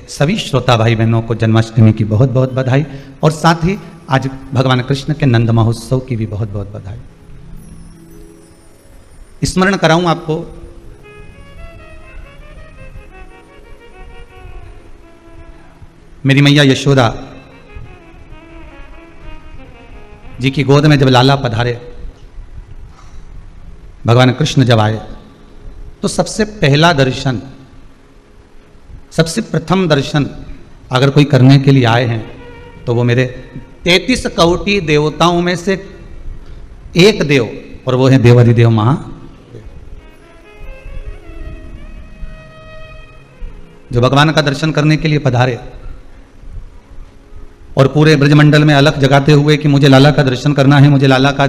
सभी श्रोता भाई बहनों को जन्माष्टमी की बहुत बहुत बधाई, और साथ ही आज भगवान कृष्ण के नंद महोत्सव की भी बहुत बहुत बधाई। स्मरण कराऊं आपको, मेरी मैया यशोदा जी की गोद में जब लाला पधारे, भगवान कृष्ण जब आए, तो सबसे पहला दर्शन, सबसे प्रथम दर्शन अगर कोई करने के लिए आए हैं तो वो मेरे 33 कोटि देवताओं में से एक देव, और वो है देवाधिदेव महादेव, जो भगवान का दर्शन करने के लिए पधारे और पूरे ब्रजमंडल में अलख जगाते हुए कि मुझे लाला का दर्शन करना है, मुझे लाला का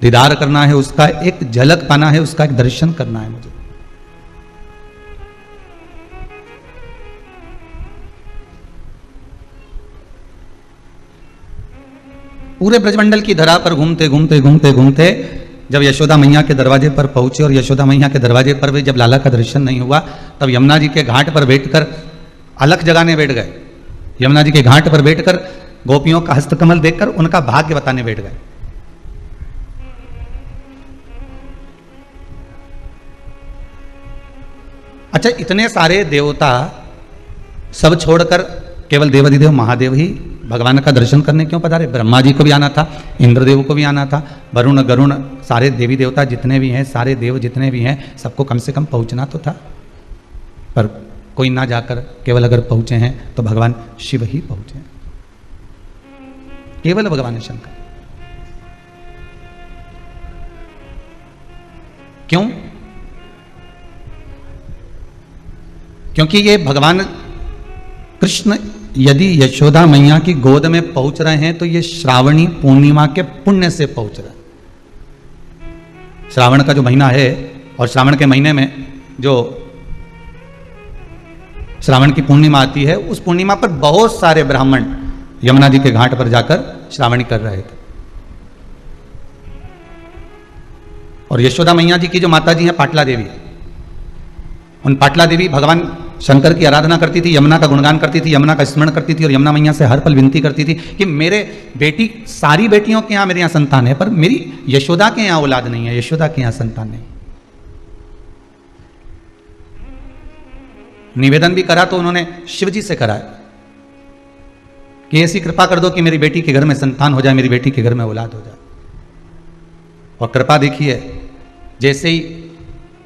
दीदार करना है, उसका एक झलक पाना है, उसका एक दर्शन करना है मुझे। पूरे ब्रजमंडल की धरा पर घूमते घूमते घूमते घूमते जब यशोदा मैया के दरवाजे पर पहुंचे, और यशोदा मैया के दरवाजे पर भी जब लाला का दर्शन नहीं हुआ, तब यमुना जी के घाट पर बैठकर अलख जगाने बैठ गए। यमुना जी के घाट पर बैठकर गोपियों का हस्तकमल देखकर उनका भाग्य बताने बैठ गए। अच्छा, इतने सारे देवता सब छोड़कर केवल देवाधिदेव महादेव ही भगवान का दर्शन करने क्यों पधारे? ब्रह्मा जी को भी आना था, इंद्रदेव को भी आना था, वरुण गरुण सारे देवी देवता जितने भी हैं, सारे देव जितने भी हैं, सबको कम से कम पहुंचना तो था। पर कोई ना जाकर केवल अगर पहुंचे हैं तो भगवान शिव ही पहुंचे, केवल भगवान शंकर। क्यों? क्योंकि ये भगवान कृष्ण यदि यशोदा मैया की गोद में पहुंच रहे हैं तो ये श्रावणी पूर्णिमा के पुण्य से पहुंच रहे हैं। श्रावण का जो महीना है, और श्रावण के महीने में जो श्रावण की पूर्णिमा आती है, उस पूर्णिमा पर बहुत सारे ब्राह्मण यमुना जी के घाट पर जाकर श्रावणी कर रहे थे। और यशोदा मैया जी की जो माता जी हैं पाटला देवी, उन पाटला देवी भगवान शंकर की आराधना करती थी, यमुना का गुणगान करती थी, यमुना का स्मरण करती थी, और यमुना मैया से हर पल विनती करती थी कि मेरे बेटी, सारी बेटियों के यहाँ मेरे यहाँ संतान है, पर मेरी यशोदा के यहाँ औलाद नहीं है, यशोदा के यहाँ संतान नहीं। निवेदन भी करा तो उन्होंने शिव जी से करा कि ऐसी कृपा कर दो कि मेरी बेटी के घर में संतान हो जाए, मेरी बेटी के घर में औलाद हो जाए। और कृपा देखिए, जैसे ही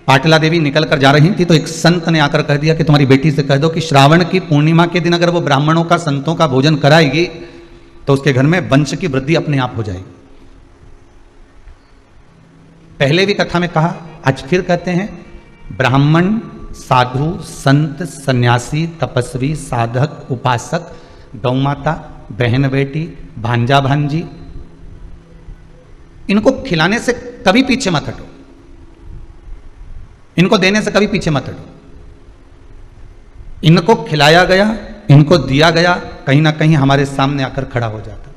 पाटला देवी निकल कर जा रही थी तो एक संत ने आकर कह दिया कि तुम्हारी बेटी से कह दो कि श्रावण की पूर्णिमा के दिन अगर वो ब्राह्मणों का, संतों का भोजन कराएगी तो उसके घर में वंश की वृद्धि अपने आप हो जाएगी। पहले भी कथा में कहा, आज फिर कहते हैं, ब्राह्मण, साधु, संत, सन्यासी, तपस्वी, साधक, उपासक, गौ माता, बहन बेटी, भांजा भांजी, इनको खिलाने से कभी पीछे मत हटो, इनको देने से कभी पीछे मत हटो। इनको खिलाया गया, इनको दिया गया, कहीं ना कहीं हमारे सामने आकर खड़ा हो जाता,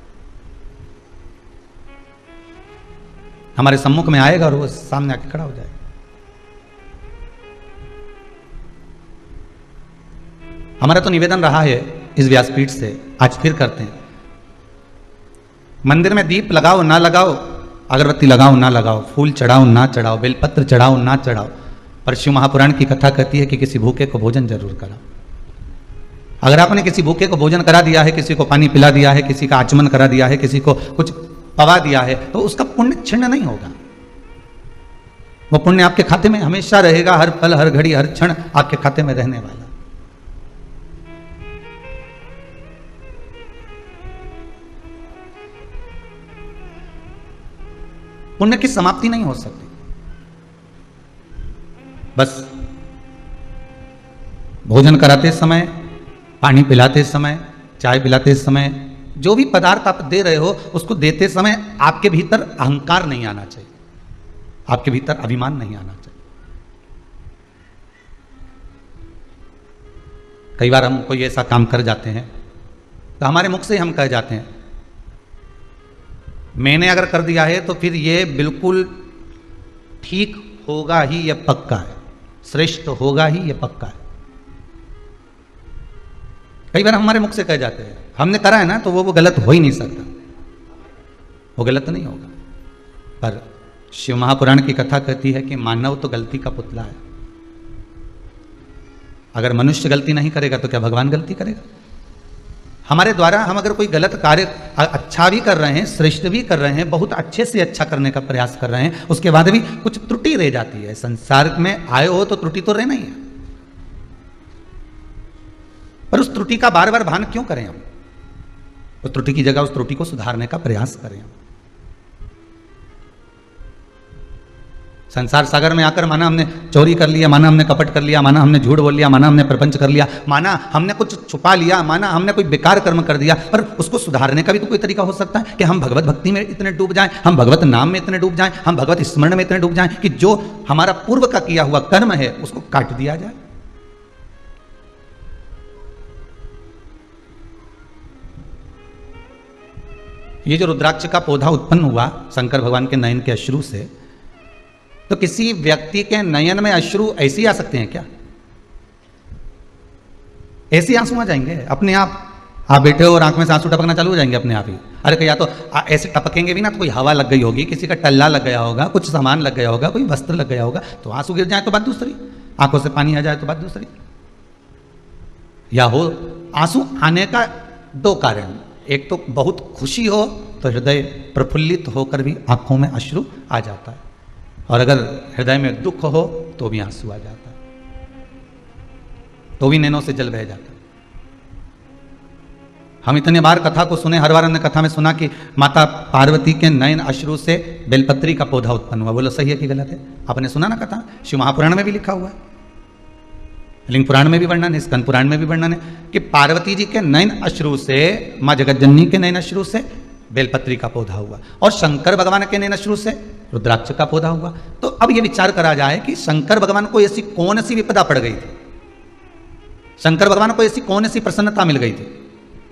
हमारे सम्मुख में आएगा और वो सामने आकर खड़ा हो जाएगा। हमारा तो निवेदन रहा है इस व्यासपीठ से, आज फिर करते हैं, मंदिर में दीप लगाओ ना लगाओ, अगरबत्ती लगाओ ना लगाओ, फूल चढ़ाओ ना चढ़ाओ, बेलपत्र चढ़ाओ ना चढ़ाओ, पर शिव महापुराण की कथा कहती है कि किसी भूखे को भोजन जरूर करा। अगर आपने किसी भूखे को भोजन करा दिया है, किसी को पानी पिला दिया है, किसी का आचमन करा दिया है, किसी को कुछ पवा दिया है, तो उसका पुण्य क्षीण नहीं होगा। वो पुण्य आपके खाते में हमेशा रहेगा, हर पल, हर घड़ी, हर क्षण आपके खाते में रहने वाला। पुण्य की समाप्ति नहीं हो सकती। बस भोजन कराते समय, पानी पिलाते समय, चाय पिलाते समय, जो भी पदार्थ आप दे रहे हो उसको देते समय आपके भीतर अहंकार नहीं आना चाहिए, आपके भीतर अभिमान नहीं आना चाहिए। कई बार हम कोई ऐसा काम कर जाते हैं तो हमारे मुख से हम कह जाते हैं, मैंने अगर कर दिया है तो फिर ये बिल्कुल ठीक होगा ही, यह पक्का है, श्रेष्ठ होगा ही, यह पक्का है। कई बार हमारे मुख से कह जाते हैं, हमने करा है ना, तो वो गलत हो ही नहीं सकता, वो गलत नहीं होगा। पर शिव महापुराण की कथा कहती है कि मानव तो गलती का पुतला है। अगर मनुष्य गलती नहीं करेगा तो क्या भगवान गलती करेगा? हमारे द्वारा हम अगर कोई गलत कार्य अच्छा भी कर रहे हैं, श्रेष्ठ भी कर रहे हैं, बहुत अच्छे से अच्छा करने का प्रयास कर रहे हैं, उसके बाद भी कुछ त्रुटि रह जाती है। संसार में आए हो तो त्रुटि तो रहना ही है, पर उस त्रुटि का बार बार भान क्यों करें हम? उस त्रुटि की जगह उस त्रुटि को सुधारने का प्रयास करें हम। संसार सागर में आकर माना हमने चोरी कर लिया, माना हमने कपट कर लिया, माना हमने झूठ बोल लिया, माना हमने प्रपंच कर लिया, माना हमने कुछ छुपा लिया, माना हमने कोई बेकार कर्म कर दिया, पर उसको सुधारने का भी तो कोई तरीका हो सकता है कि हम भगवत भक्ति में इतने डूब जाएं, हम भगवत नाम में इतने डूब जाएं, हम भगवत स्मरण में इतने डूब जाएं कि जो हमारा पूर्व का किया हुआ कर्म है उसको काट दिया जाए। ये जो रुद्राक्ष का पौधा उत्पन्न हुआ शंकर भगवान के नयन के अश्रु से, तो किसी व्यक्ति के नयन में अश्रु ऐसे ही आ सकते हैं क्या? ऐसे आंसू आ जाएंगे अपने आप बैठे हो और आंख में से आंसू टपकना चालू हो जाएंगे अपने आप ही। अरे या तो ऐसे टपकेंगे भी ना, तो कोई हवा लग गई होगी, किसी का टल्ला लग गया होगा, कुछ सामान लग गया होगा, कोई वस्त्र लग गया होगा, तो आंसू गिर जाए तो बात दूसरी, आंखों से पानी आ जाए तो बात दूसरी। या हो आंसू आने का दो कारण, एक तो बहुत खुशी हो तो हृदय प्रफुल्लित होकर भी आंखों में अश्रु आ जाता है, और अगर हृदय में दुख हो तो भी आंसू आ जाता है, तो भी नैनों से जल बह जाता है। हम इतने बार कथा को सुने, हर बार हमने कथा में सुना कि माता पार्वती के नयन अश्रु से बेलपत्री का पौधा उत्पन्न हुआ। बोलो सही है कि गलत है? आपने सुना ना कथा, शिव महापुराण में भी लिखा हुआ है, लिंग पुराण में भी वर्णन है, स्कंद पुराण में भी वर्णन है कि पार्वती जी के नयन अश्रु से, माँ जगतजननी के नयन अश्रु से बेलपत्री का पौधा हुआ, और शंकर भगवान के नयन अश्रु से रुद्राक्ष का पौधा हुआ। तो अब ये विचार करा जाए कि शंकर भगवान को ऐसी कौन सी विपदा पड़ गई थी, शंकर भगवान को ऐसी कौन सी प्रसन्नता मिल गई थी,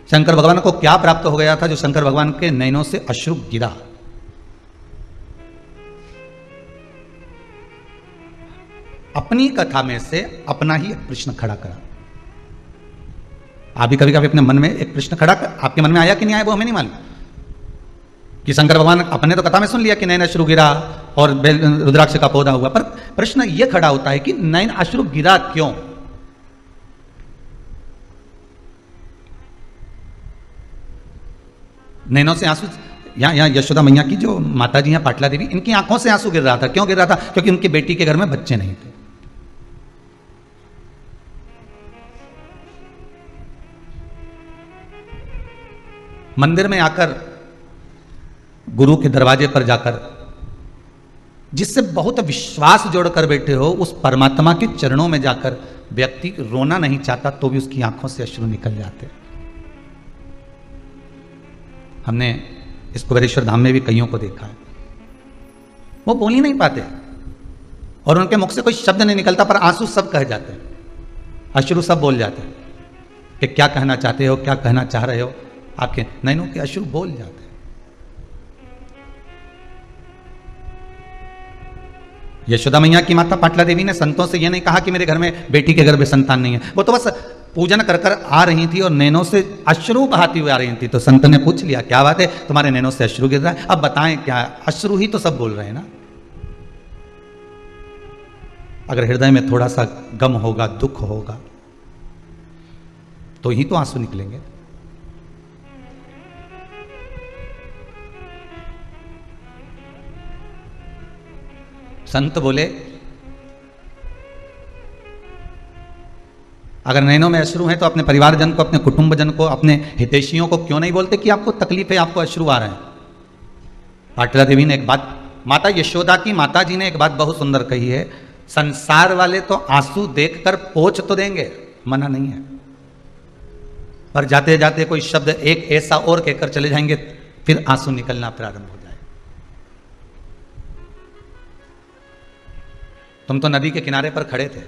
शंकर भगवान को क्या प्राप्त हो गया था जो शंकर भगवान के नयनों से अश्रु गिरा? अपनी कथा में से अपना ही एक प्रश्न खड़ा करा। आप भी कभी कभी अपने मन में एक प्रश्न खड़ा कर, आपके मन में आया कि नहीं आया वो हमें नहीं मालूम, कि शंकर भगवान, अपने तो कथा में सुन लिया कि नयन अश्रु गिरा और रुद्राक्ष का पौधा हुआ, पर प्रश्न यह खड़ा होता है कि नयन अश्रु गिरा क्यों? नैनों से आंसू, यहाँ यशोदा मैया की जो माता जी हैं पाटला देवी, इनकी आंखों से आंसू गिर रहा था। क्यों गिर रहा था? क्योंकि उनकी बेटी के घर में बच्चे नहीं थे। मंदिर में आकर, गुरु के दरवाजे पर जाकर, जिससे बहुत विश्वास जोड़कर बैठे हो, उस परमात्मा के चरणों में जाकर व्यक्ति रोना नहीं चाहता तो भी उसकी आंखों से अश्रु निकल जाते। हमने इस कुबेरेश्वर धाम में भी कईयों को देखा है, वो बोल ही नहीं पाते और उनके मुख से कोई शब्द नहीं निकलता, पर आंसू सब कह जाते हैं, अश्रु सब बोल जाते हैं कि क्या कहना चाहते हो, क्या कहना चाह रहे हो। आपके नैनों के अश्रु बोल जाते हैं। यशोदा मैया की माता पाटला देवी ने संतों से यह नहीं कहा कि मेरे घर में बेटी के गर्भ में संतान नहीं है, वो तो बस पूजन कर कर आ रही थी और नैनों से अश्रु बहाती हुई आ रही थी। तो संत ने पूछ लिया, क्या बात है, तुम्हारे नैनों से अश्रु गिर रहा है, अब बताएं क्या? अश्रु ही तो सब बोल रहे हैं ना। अगर हृदय में थोड़ा सा गम होगा, दुख होगा, तो ही तो आंसू निकलेंगे। संत बोले, अगर नैनों में अश्रु हैं तो अपने परिवारजन को, अपने कुटुंबजन को, अपने हितैषियों को क्यों नहीं बोलते कि आपको तकलीफ है, आपको अश्रु आ रहे हैं? पाटला देवी ने एक बात, माता यशोदा की माता जी ने एक बात बहुत सुंदर कही है, संसार वाले तो आंसू देखकर पोंछ तो देंगे, मना नहीं है, पर जाते जाते कोई शब्द एक ऐसा और कहकर चले जाएंगे, फिर आंसू निकलना प्रारंभ हो जाए। तुम तो नदी के किनारे पर खड़े थे,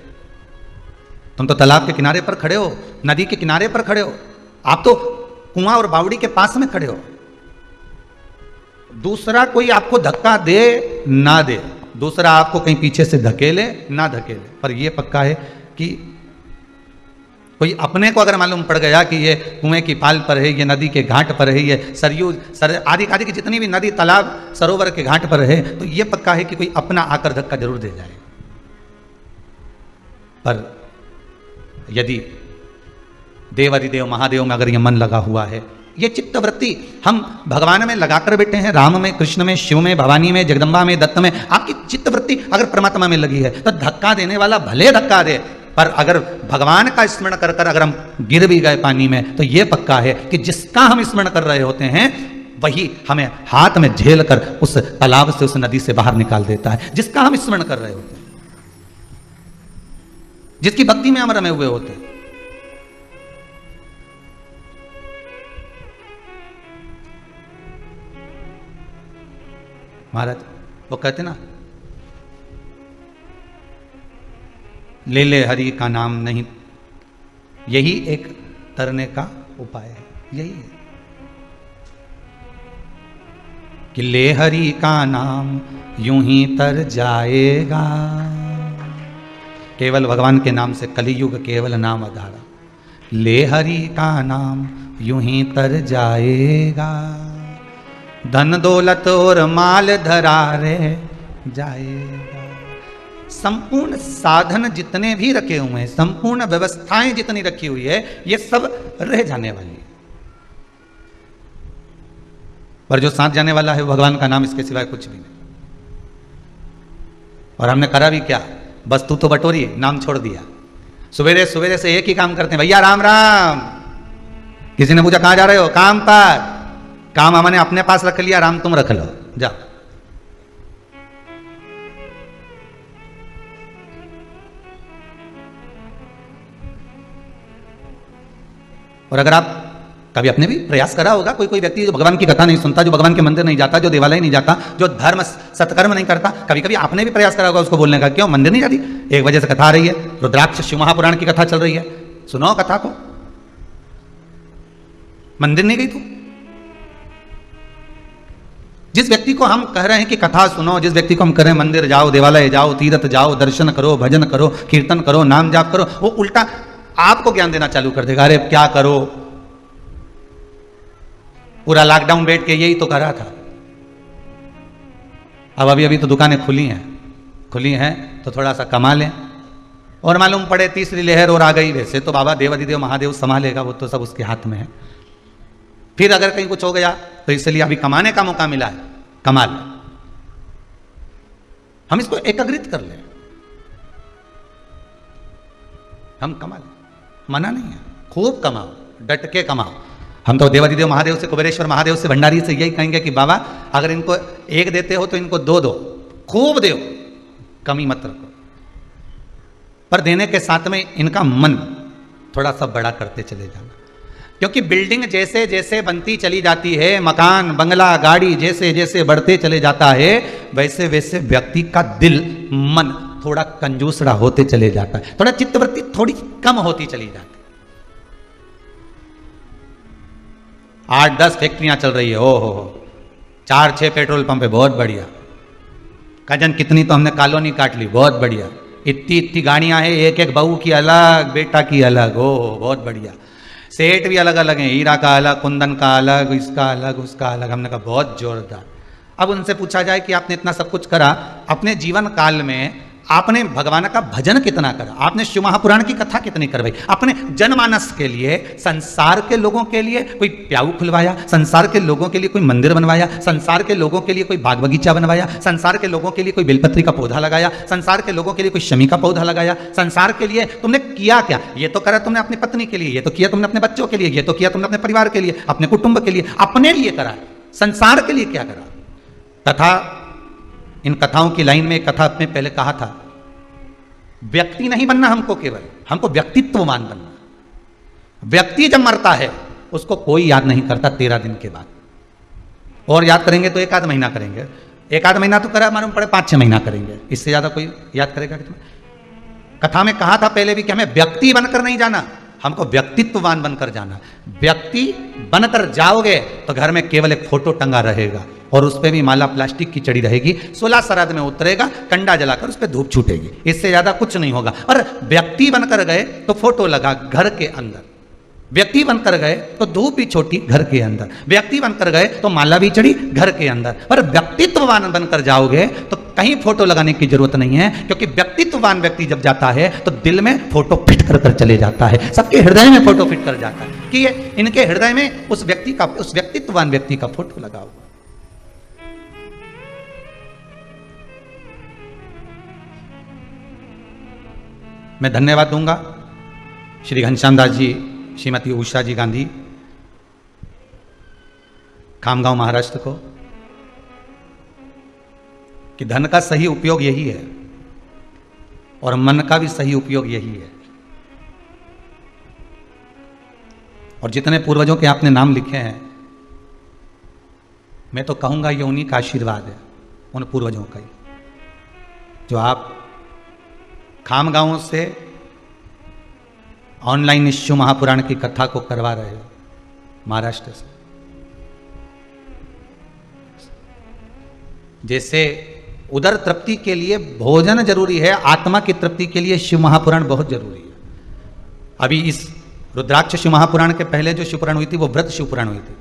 तुम तो तालाब के किनारे पर खड़े हो, नदी के किनारे पर खड़े हो, आप तो कुआं और बावड़ी के पास में खड़े हो। दूसरा कोई आपको धक्का दे ना दे, दूसरा आपको कहीं पीछे से धकेले ना धकेले, पर यह पक्का है कि कोई अपने को अगर मालूम पड़ गया कि ये कुएं की पाल पर है, ये नदी के घाट पर है, ये सरयू आदि आदि की जितनी भी नदी तालाब सरोवर के घाट पर है, तो ये पक्का है कि कोई अपना आकर धक्का जरूर दे जाए। पर यदि देव अधिदेव महादेव में अगर ये मन लगा हुआ है, ये चित्तवृत्ति हम भगवान में लगाकर बैठे हैं, राम में, कृष्ण में, शिव में, भवानी में, जगदम्बा में, दत्त में, आपकी चित्तवृत्ति अगर परमात्मा में लगी है तो धक्का देने वाला भले धक्का दे, पर अगर भगवान का स्मरण कर कर अगर हम गिर भी गए पानी में तो यह पक्का है कि जिसका हम स्मरण कर रहे होते हैं वही हमें हाथ में झेल कर उस तालाब से, उस नदी से बाहर निकाल देता है, जिसका हम स्मरण कर रहे होते हैं, जिसकी भक्ति में हम रमे हुए होते हैं। महाराज वो कहते ना, ले ले हरि का नाम नहीं, यही एक तरने का उपाय है, यही है कि ले हरि का नाम यूं ही तर जाएगा। केवल भगवान के नाम से कलियुग केवल नाम आधारा, ले हरि का नाम यूं ही तर जाएगा, धन दौलत और माल धरा रे जाएगा। संपूर्ण साधन जितने भी रखे हुए हैं, संपूर्ण व्यवस्थाएं जितनी रखी हुई है, ये सब रह जाने वाली है, पर जो साथ जाने वाला है वो भगवान का नाम, इसके सिवाय कुछ भी नहीं। और हमने करा भी क्या, वस्तु तो बटोरी, नाम छोड़ दिया। सवेरे सवेरे से एक ही काम करते हैं, भैया राम राम। किसी ने पूछा कहां जा रहे हो, काम पर। काम हमने अपने पास रख लिया, राम तुम रख लो, जाओ। और अगर आप कभी अपने भी प्रयास करा होगा, कोई कोई व्यक्ति जो भगवान की कथा नहीं सुनता, जो भगवान के मंदिर नहीं जाता, जो देवालय नहीं जाता, जो धर्म सत्कर्म नहीं करता, कभी कभी आपने भी प्रयास करा होगा उसको बोलने का, क्यों मंदिर नहीं जाती, एक वजह से कथा आ रही है, रुद्राक्ष शिव महापुराण की कथा चल रही है, सुनो कथा को, मंदिर नहीं गई तू। जिस व्यक्ति को हम कह रहे हैं कि कथा सुनो, जिस व्यक्ति को हम कह रहे हैं मंदिर जाओ, देवालय जाओ, तीर्थ जाओ, दर्शन करो, भजन करो, कीर्तन करो, नाम जाप करो, वो उल्टा आपको ज्ञान देना चालू कर देगा, अरे क्या करो, पूरा लॉकडाउन बैठ के यही तो कर रहा था, अब अभी अभी तो दुकानें खुली हैं तो थोड़ा सा कमा लें, और मालूम पड़े तीसरी लहर और आ गई, वैसे तो बाबा देव अधिदेव महादेव संभालेगा, वो तो सब उसके हाथ में है। फिर अगर कहीं कुछ हो गया तो इसलिए अभी कमाने का मौका मिला है, कमा ले, हम इसको एकाग्रित कर लें, हम कमा लें, मना नहीं है, खूब कमाओ, डट के कमाओ। हम तो देवाधिदेव महादेव से, कुबेरेश्वर महादेव से, भंडारी से यही कहेंगे कि बाबा अगर इनको एक देते हो तो इनको दो दो, खूब दो, कमी मत रखो, पर देने के साथ में इनका मन थोड़ा सा बड़ा करते चले जाना, क्योंकि बिल्डिंग जैसे जैसे बनती चली जाती है, मकान बंगला गाड़ी जैसे जैसे बढ़ते चले जाता है, वैसे वैसे व्यक्ति का दिल मन थोड़ा कंजूसड़ा होते चले जाता है, थोड़ा चित्तवृत्ति थोड़ी कम होती चली जाती है। 8-10 फैक्ट्रियां चल रही है, ओहो 4-6 पेट्रोल पंप है, बहुत बढ़िया। कजन कितनी तो हमने कॉलोनी काट ली, बहुत बढ़िया। इतनी गाड़ियां हैं, एक एक बहू की अलग, बेटा की अलग, ओहो बहुत बढ़िया। सेठ भी अलग अलग हैं, हीरा का अलग, कुंदन का अलग, इसका अलग, उसका अलग। हमने कहा बहुत जोरदार। अब उनसे पूछा जाए कि आपने इतना सब कुछ करा, अपने जीवन काल में आपने भगवान का भजन कितना करा, आपने शिव महापुराण की कथा कितनी करवाई, अपने जनमानस के लिए, संसार के लोगों के लिए कोई प्याऊ खुलवाया, संसार के लोगों के लिए कोई मंदिर बनवाया, संसार के लोगों के लिए कोई बाग बगीचा बनवाया, संसार के लोगों के लिए कोई बेलपत्री का पौधा लगाया, संसार के लोगों के लिए कोई शमी का पौधा लगाया, संसार के लिए तुमने किया क्या? ये तो करा तुमने अपनी पत्नी के लिए, ये तो किया तुमने अपने बच्चों के लिए, ये तो किया तुमने अपने परिवार के लिए, अपने कुटुंब के लिए, अपने लिए करा, संसार के लिए क्या करा? तथा इन कथाओं की लाइन में एक कथा अपने पहले कहा था, व्यक्ति नहीं बनना हमको, केवल हमको व्यक्तित्ववान बनना। व्यक्ति जब मरता है उसको कोई याद नहीं करता 13 दिन के बाद, और याद करेंगे तो 1 आध महीना करेंगे, 1 आध महीना तो करा मालूम पड़े 5-6 महीना करेंगे, इससे ज्यादा कोई याद करेगा कि तुम्हें? कथा में कहा था पहले भी कि हमें व्यक्ति बनकर नहीं जाना, हमको व्यक्तित्ववान बनकर जाना। व्यक्ति बनकर जाओगे तो घर में केवल एक फोटो टंगा रहेगा और उस पर भी माला प्लास्टिक की चढ़ी रहेगी, 16 श्राद्ध में उतरेगा, कंडा जलाकर उस पर धूप छूटेगी, इससे ज्यादा कुछ नहीं होगा। और व्यक्ति बनकर गए तो फोटो लगा घर के अंदर, व्यक्ति बनकर गए तो धूप भी छोटी घर के अंदर, व्यक्ति बनकर गए तो माला भी चढ़ी घर के अंदर। पर व्यक्तित्ववान बनकर जाओगे तो कहीं फोटो लगाने की जरूरत नहीं है, क्योंकि व्यक्तित्ववान व्यक्ति जब जाता है तो दिल में फोटो फिट कर चले जाता है, सबके हृदय में फोटो फिट कर जाता है कि ये इनके हृदय में उस व्यक्ति का, उस व्यक्तित्ववान व्यक्ति का फोटो लगा हुआ। मैं धन्यवाद दूंगा श्री घनश्याम दास जी, श्रीमती उषा जी गांधी, खामगांव महाराष्ट्र को, कि धन का सही उपयोग यही है और मन का भी सही उपयोग यही है। और जितने पूर्वजों के आपने नाम लिखे हैं, मैं तो कहूंगा ये उन्हीं का आशीर्वाद है, उन पूर्वजों का ही, जो आप खामगांव से ऑनलाइन इस शिव महापुराण की कथा को करवा रहे हो महाराष्ट्र से। जैसे उदर तृप्ति के लिए भोजन जरूरी है, आत्मा की तृप्ति के लिए शिव महापुराण बहुत जरूरी है। अभी इस रुद्राक्ष शिव महापुराण के पहले जो शिवपुराण हुई थी वो व्रत शिवपुराण हुई थी।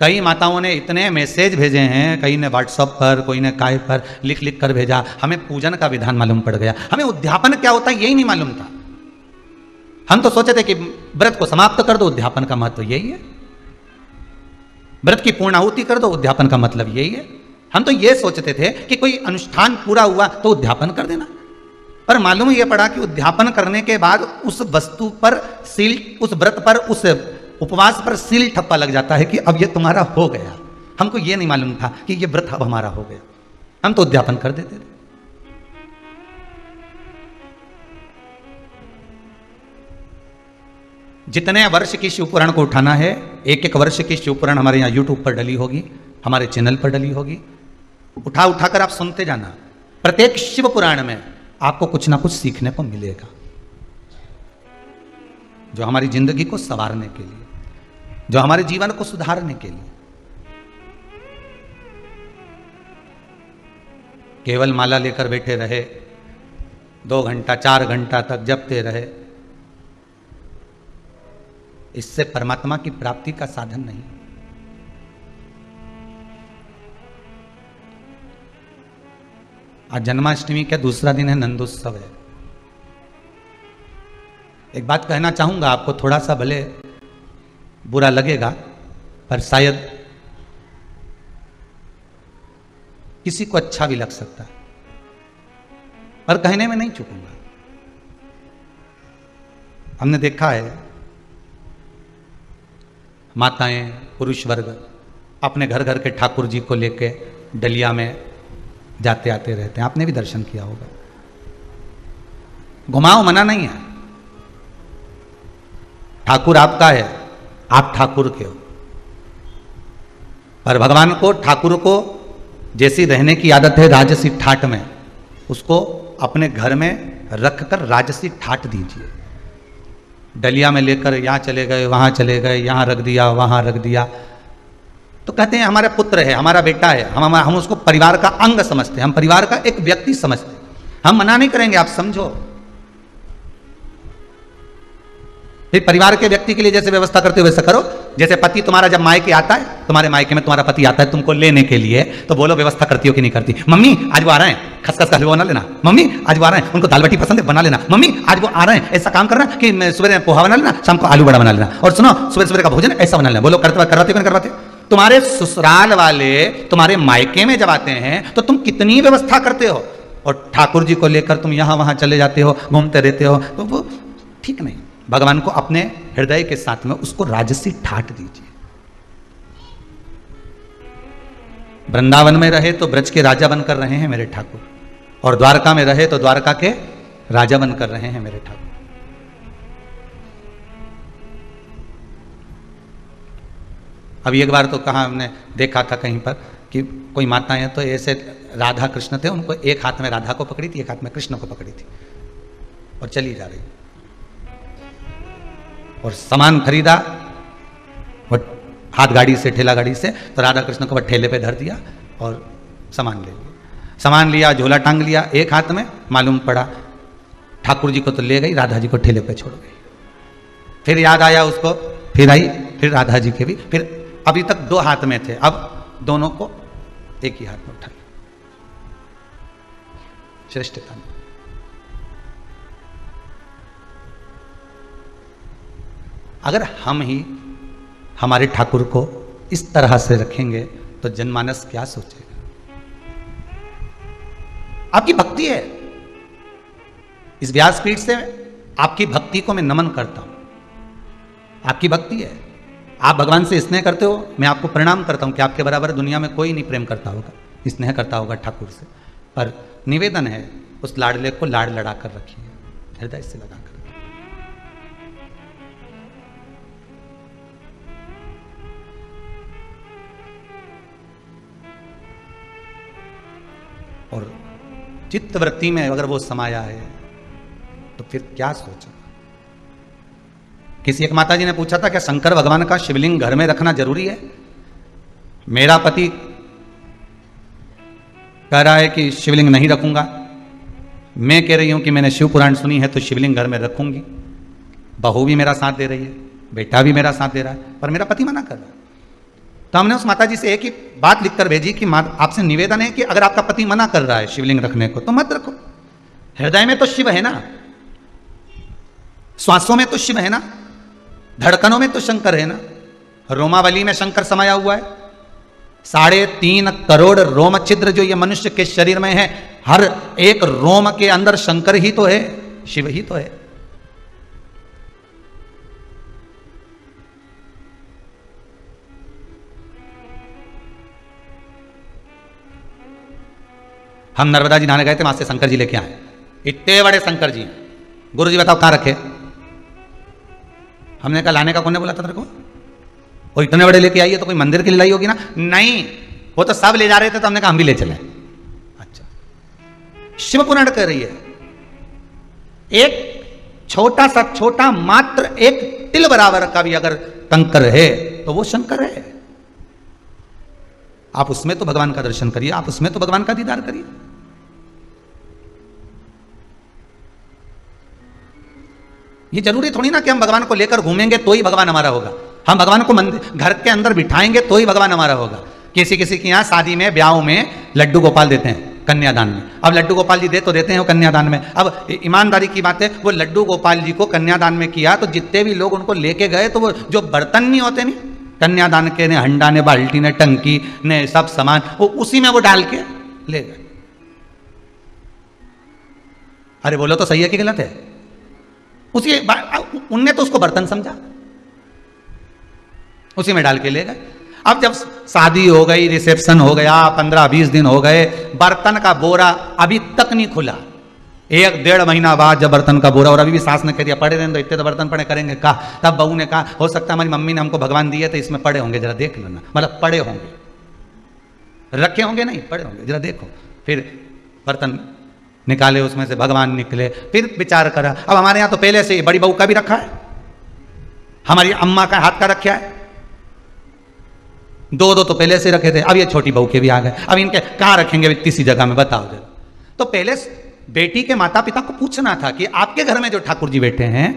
कई माताओं ने इतने मैसेज भेजे हैं, कई ने व्हाट्सएप पर, कोई ने काय पर लिख लिख कर भेजा, हमें पूजन का विधान मालूम पड़ गया, हमें उद्यापन क्या होता है यही नहीं मालूम था। हम तो सोचे थे कि व्रत को समाप्त कर दो, उद्यापन का महत्व यही है, व्रत की पूर्णाहुति कर दो, उद्यापन का मतलब यही है। हम तो ये सोचते थे कि कोई अनुष्ठान पूरा हुआ तो उद्यापन कर देना, पर मालूम ये पड़ा कि उद्यापन करने के बाद उस वस्तु पर सील, उस व्रत पर, उस उपवास पर सील ठप्पा लग जाता है कि अब ये तुम्हारा हो गया। हमको ये नहीं मालूम था कि ये व्रत अब हमारा हो गया, हम तो उद्यापन कर देते थे। जितने वर्ष की शिवपुराण को उठाना है, एक एक वर्ष की शिवपुराण हमारे यहाँ यूट्यूब पर डली होगी, हमारे चैनल पर डली होगी, उठा उठाकर आप सुनते जाना। प्रत्येक शिव पुराण में आपको कुछ ना कुछ सीखने को मिलेगा, जो हमारी जिंदगी को संवारने के लिए, जो हमारे जीवन को सुधारने के लिए। केवल माला लेकर बैठे रहे, 2 घंटा 4 घंटा तक जपते रहे, इससे परमात्मा की प्राप्ति का साधन नहीं। आज जन्माष्टमी का दूसरा दिन है, नंदोत्सव है। एक बात कहना चाहूंगा आपको, थोड़ा सा भले बुरा लगेगा, पर शायद किसी को अच्छा भी लग सकता है, पर कहने में नहीं चूकूंगा। हमने देखा है माताएं, पुरुष वर्ग अपने घर घर के ठाकुर जी को लेके डलिया में जाते आते रहते हैं, आपने भी दर्शन किया होगा। घुमाओ मना नहीं है, ठाकुर आपका है, आप ठाकुर के हो, पर भगवान को, ठाकुर को जैसी रहने की आदत है राजसी ठाट में, उसको अपने घर में रखकर राजसी ठाट दीजिए। डलिया में लेकर यहाँ चले गए, वहाँ चले गए, यहाँ रख दिया, वहाँ रख दिया, तो कहते हैं हमारा पुत्र है, हमारा बेटा है, हम उसको परिवार का अंग समझते हैं, हम परिवार का एक व्यक्ति समझते हैं। हम मना नहीं करेंगे, आप समझो। फिर परिवार के व्यक्ति के लिए जैसे व्यवस्था करते हो वैसा करो। जैसे पति तुम्हारा जब मायके आता है, तुम्हारे मायके में तुम्हारा पति आता है तुमको लेने के लिए, तो बोलो व्यवस्था करती हो कि नहीं करती? मम्मी आज वो आ रहे हैं, खसखस का हलवा बना लेना। मम्मी आज वो आ रहे हैं, उनको दाल बाटी पसंद है, बना लेना। मम्मी आज वो आ रहे हैं, ऐसा काम करना कि सुबह पोहा बना लेना, शाम को आलू बड़ा बना लेना, और सुनो सुबह सुबह का भोजन ऐसा बना लेना। बोलो करवाते हो नहीं करवाते? तुम्हारे ससुराल वाले तुम्हारे मायके में जब आते हैं तो तुम कितनी व्यवस्था करते हो, और ठाकुर जी को लेकर तुम यहां वहां चले जाते हो, घूमते रहते हो, तो वो ठीक नहीं। भगवान को अपने हृदय के साथ में उसको राजसी ठाट दीजिए। वृंदावन में रहे तो ब्रज के राजा बनकर रहे हैं मेरे ठाकुर, और द्वारका में रहे तो द्वारका के राजा बनकर रहे हैं मेरे ठाकुर। अभी एक बार तो कहा हमने देखा था कहीं पर कि कोई माताएं तो ऐसे राधा कृष्ण थे, उनको एक हाथ में राधा को पकड़ी थी, एक हाथ में कृष्ण को पकड़ी थी और चली जा रही। और सामान खरीदा वो हाथ गाड़ी से, ठेला गाड़ी से, तो राधा कृष्ण को वो ठेले पे धर दिया और सामान ले लिया। सामान लिया, झोला टांग लिया एक हाथ में, मालूम पड़ा ठाकुर जी को तो ले गई, राधा जी को ठेले पे छोड़ गई। फिर याद आया उसको, फिर आई, फिर राधा जी के भी, फिर अभी तक दो हाथ में थे, अब दोनों को एक ही हाथ में उठा लिया। श्रेष्ठता में अगर हम ही हमारे ठाकुर को इस तरह से रखेंगे तो जनमानस क्या सोचेगा? आपकी भक्ति है। इस व्यासपीठ से आपकी भक्ति को मैं नमन करता हूं। आपकी भक्ति है, आप भगवान से स्नेह करते हो, मैं आपको प्रणाम करता हूं कि आपके बराबर दुनिया में कोई नहीं प्रेम करता होगा, स्नेह करता होगा ठाकुर से। पर निवेदन है, उस लाडले को लाड लड़ा कर रखिए, हृदय से लगा कर। और चित्तवृत्ति में अगर वो समाया है तो फिर क्या सोचा? किसी एक माता जी ने पूछा था, क्या शंकर भगवान का शिवलिंग घर में रखना जरूरी है? मेरा पति कह रहा है कि शिवलिंग नहीं रखूंगा, मैं कह रही हूं कि मैंने शिव पुराण सुनी है तो शिवलिंग घर में रखूंगी। बहू भी मेरा साथ दे रही है, बेटा भी मेरा साथ दे रहा है, पर मेरा पति मना कर रहा है। तो हमने उस माता जी से एक ही बात लिखकर भेजी कि आपसे निवेदन है कि अगर आपका पति मना कर रहा है शिवलिंग रखने को तो मत रखो। हृदय में तो शिव है ना, श्वासों में तो शिव है ना, धड़कनों में तो शंकर है ना, रोमावली में शंकर समाया हुआ है। 3.5 करोड़ रोम छिद्र जो ये मनुष्य के शरीर में है, हर एक रोम के अंदर शंकर ही तो है, शिव ही तो है। हम नर्मदा जी नहाने गए थे, वहां से शंकर जी लेके आए, इतने बड़े शंकर जी। गुरु जी बताओ कहां रखे? हमने कहा लाने का कौन ने बोला था तेरे को? वो इतने बड़े लेके आई है तो कोई मंदिर के लिए लाई होगी ना? नहीं, वो तो सब ले जा रहे थे तो हमने कहा हम भी ले चले। अच्छा, शिव पुराण कह रही है एक छोटा सा, छोटा मात्र एक तिल बराबर का भी अगर कंकर है तो वो शंकर है। आप उसमें तो भगवान का दर्शन करिए, आप उसमें तो भगवान का दीदार करिए। ये जरूरी थोड़ी ना कि हम भगवान को लेकर घूमेंगे तो ही भगवान हमारा होगा। हम भगवान को मंदिर, घर के अंदर बिठाएंगे तो ही भगवान हमारा होगा। किसी किसी के यहाँ शादी में, ब्याह में लड्डू गोपाल देते हैं कन्यादान में। अब लड्डू गोपाल जी दे तो देते हैं वो कन्यादान में। अब ईमानदारी की बात है, वो लड्डू गोपाल जी को कन्यादान में किया तो जितने भी लोग उनको लेके गए तो वो जो बर्तन नहीं होते नहीं कन्यादान के, ने हंडा ने, बाल्टी ने, टंकी ने, सब सामान वो उसी में वो डाल के ले गए। अरे बोलो तो सही है कि गलत है? उसी उनने तो उसको बर्तन समझा, उसी में डाल के ले गए। अब जब शादी हो गई, रिसेप्शन हो गया, 15-20 दिन हो गए, बर्तन का बोरा अभी तक नहीं खुला। 1-1.5 महीना बाद जब बर्तन का बोरा, और अभी भी सास ने कह दिया पड़े रहने दो, इतने तो बर्तन पड़े करेंगे का। तब बहू ने कहा हो सकता है हमारी मम्मी ने हमको भगवान दिए थे इसमें पड़े होंगे, जरा देख लो ना। मतलब पड़े होंगे, रखे होंगे नहीं, पड़े होंगे, जरा देखो। फिर बर्तन निकाले, उसमें से भगवान निकले। फिर विचार करा, अब हमारे यहाँ तो पहले से बड़ी बहू का भी रखा है, हमारी अम्मा का हाथ का रखा है, 2 तो पहले से रखे थे, अब ये छोटी बहू के भी आ गए। अब इनके कहाँ रखेंगे तीसरी जगह में, बताओ जरा। तो पहले बेटी के माता पिता को पूछना था कि आपके घर में जो ठाकुर जी बैठे हैं,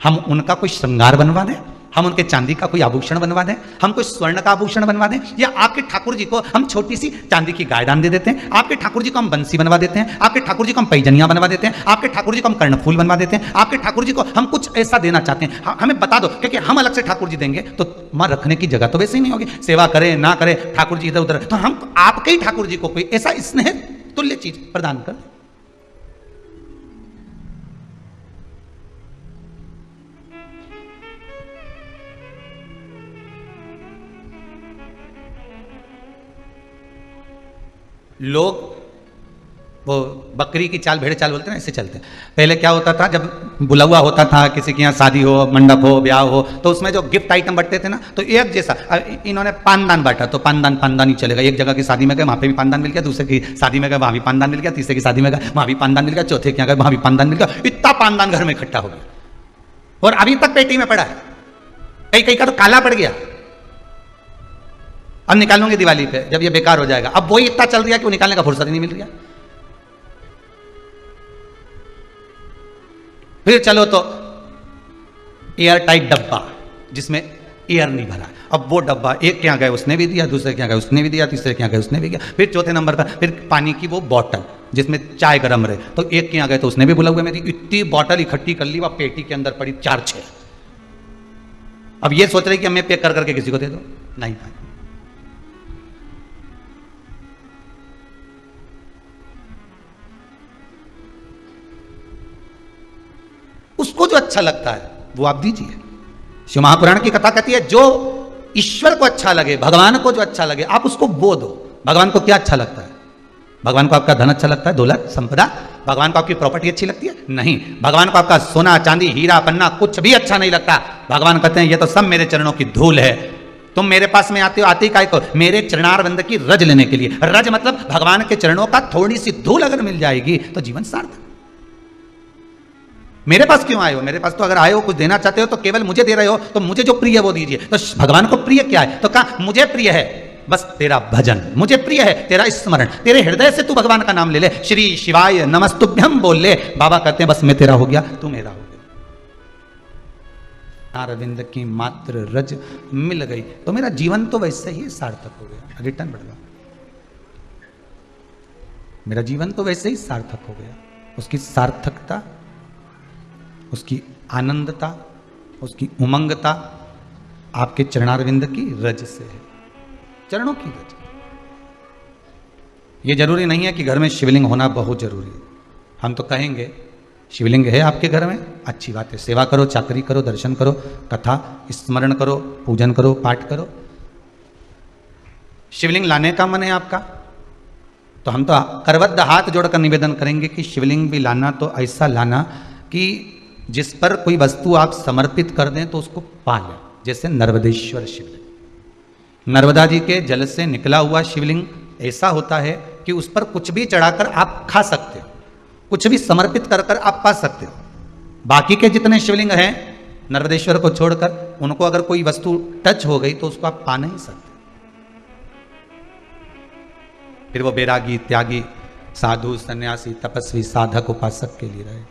हम उनका कोई श्रृंगार बनवा दें, हम उनके चांदी का कोई आभूषण बनवा दें, हम कोई स्वर्ण का आभूषण बनवा दें, या आपके ठाकुर जी को हम छोटी सी चांदी की गाय दान दे देते हैं, आपके ठाकुर जी को हम बंसी बनवा देते हैं, आपके ठाकुर जी को हम पैजनियां बनवा देते हैं, आपके ठाकुर जी को हम कर्णफूल बनवा देते हैं, आपके ठाकुर जी को हम कुछ ऐसा देना चाहते हैं, हमें बता दो। क्योंकि हम अलग से ठाकुर जी देंगे तो मां रखने की जगह तो वैसे ही नहीं होगी, सेवा करे ना करे ठाकुर जी इधर उधर, तो हम आपके ही ठाकुर जी को कोई ऐसा स्नेह तुल्य चीज प्रदान कर। लोग वो बकरी की चाल, भेड़ चाल बोलते हैं ना, ऐसे चलते हैं। पहले क्या होता था, जब बुलावा होता था, किसी के यहाँ शादी हो, मंडप हो, ब्याह हो, तो उसमें जो गिफ्ट आइटम बंटते थे ना, तो एक जैसा इन्होंने पानदान बांटा, तो पानदान ही चलेगा। एक जगह की शादी में गए वहाँ पे भी पानदान मिल गया, दूसरे की शादी में गए वहाँ भी पानदान मिल गया, तीसरे की शादी में गए वहाँ भी पानदान मिल गया, चौथे के यहाँ गए वहाँ भी पानदान मिल गया। इतना पानदान घर में इकट्ठा हो गया। और अभी तक पेटी में पड़ा है, कई कई का तो काला पड़ गया। अब निकालूंगी दिवाली पे जब ये बेकार हो जाएगा। अब वही इतना चल रहा कि वो निकालने का फुर्सत ही नहीं मिल रहा। फिर चलो तो एयर टाइट डब्बा जिसमें एयर नहीं भरा, अब वो डब्बा एक के यहाँ गए उसने भी दिया, दूसरे के यहाँ गए उसने भी दिया, तीसरे के यहाँ गए उसने भी दिया, फिर चौथे नंबर पर फिर पानी की वो बॉटल जिसमें चाय गर्म रहे, तो एक के यहाँ गए तो उसने भी बोला हुआ मेरी इतनी बॉटल इकट्ठी कर ली, वह पेटी के अंदर पड़ी 4-6। अब ये सोच रहे कि मैं पैक कर करके किसी को दे दो, नहीं भाई। उसको जो अच्छा लगता है वो आप दीजिए। शिव महापुराण की कथा कहती है जो ईश्वर को अच्छा लगे, भगवान को जो अच्छा लगे आप उसको वो दो। भगवान को क्या अच्छा लगता है? भगवान को आपका धन अच्छा लगता है, दौलत संपदा? भगवान को आपकी प्रॉपर्टी अच्छी लगती है? नहीं। भगवान को आपका सोना चांदी हीरा पन्ना कुछ भी अच्छा नहीं लगता। भगवान कहते हैं ये तो सब मेरे चरणों की धूल है। तुम मेरे पास में आते हो, आते ही काय को मेरे चरणारविंद की रज लेने के लिए। रज मतलब भगवान के चरणों का थोड़ी सी धूल अगर मिल जाएगी तो जीवन सार्थक। मेरे पास क्यों आए हो? मेरे पास तो अगर आए हो कुछ देना चाहते हो तो केवल मुझे दे रहे हो, तो मुझे जो प्रिय है वो दीजिए। तो भगवान को प्रिय क्या है? तो कहा मुझे प्रिय है बस तेरा भजन, मुझे प्रिय है तेरा स्मरण, तेरे हृदय से तू भगवान का नाम ले ले, श्री शिवाय नमस्तुभ्यम बोल ले। बाबा कहते हैं बस मैं तेरा हो गया, तू मेरा हो गया। अरविंद की मात्र रज मिल गई तो मेरा जीवन तो वैसे ही सार्थक हो गया। रिटर्न बढ़ गया, मेरा जीवन तो वैसे ही सार्थक हो गया। उसकी सार्थकता, उसकी आनंदता, उसकी उमंगता आपके चरणारविंद की रज से है, चरणों की रज। ये जरूरी नहीं है कि घर में शिवलिंग होना बहुत जरूरी है। हम तो कहेंगे शिवलिंग है आपके घर में, अच्छी बात है, सेवा करो, चाकरी करो, दर्शन करो, कथा स्मरण करो, पूजन करो, पाठ करो। शिवलिंग लाने का मन है आपका तो हम तो करबद्ध हाथ जोड़कर निवेदन करेंगे कि शिवलिंग भी लाना तो ऐसा लाना कि जिस पर कोई वस्तु आप समर्पित कर दें तो उसको पा लें। जैसे नर्मदेश्वर शिवलिंग, नर्मदा जी के जल से निकला हुआ शिवलिंग ऐसा होता है कि उस पर कुछ भी चढ़ाकर आप खा सकते हो, कुछ भी समर्पित कर कर आप पा सकते हो। बाकी के जितने शिवलिंग हैं नर्मदेश्वर को छोड़कर, उनको अगर कोई वस्तु टच हो गई तो उसको आप पा नहीं सकते। फिर वो बैरागी, त्यागी, साधु, सन्यासी, तपस्वी, साधक, उपासक के लिए रहेगा,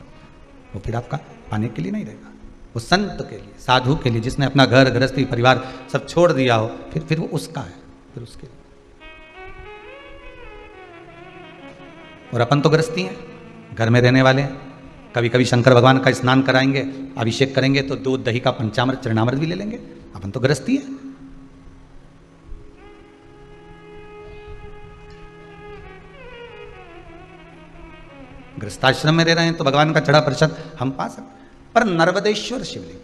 वो फिर आपका पाने के लिए नहीं रहेगा। वो संत के लिए, साधु के लिए, जिसने अपना घर गृहस्थी परिवार सब छोड़ दिया हो, फिर वो उसका है, फिर उसके लिए। और अपन तो गृहस्थी हैं, घर में रहने वाले हैं। कभी कभी शंकर भगवान का स्नान कराएंगे, अभिषेक करेंगे तो दूध दही का पंचामृत चरणामृत भी ले लेंगे। अपन तो गृहस्थी है। गृहस्थाश्रम में रह रहे हैं तो भगवान का चढ़ा प्रसाद हम पा सकते। पर नर्मदेश्वर शिवलिंग,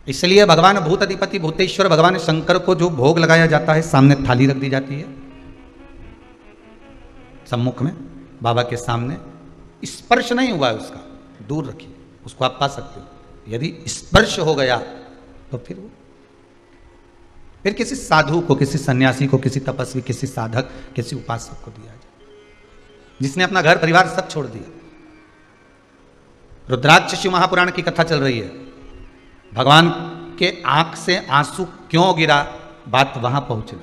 इसलिए भगवान भूत अधिपति भूतेश्वर भगवान शंकर को जो भोग लगाया जाता है, सामने थाली रख दी जाती है सम्मुख में बाबा के सामने। स्पर्श नहीं हुआ है उसका, दूर रखिए, उसको आप पा सकते हो। यदि स्पर्श हो गया तो फिर किसी साधु को, किसी सन्यासी को, किसी तपस्वी, किसी साधक, किसी उपासक को दिया जाए, जिसने अपना घर परिवार सब छोड़ दिया। रुद्राक्ष शिव महापुराण की कथा चल रही है। भगवान के आंख से आंसू क्यों गिरा, बात वहां पहुंचना।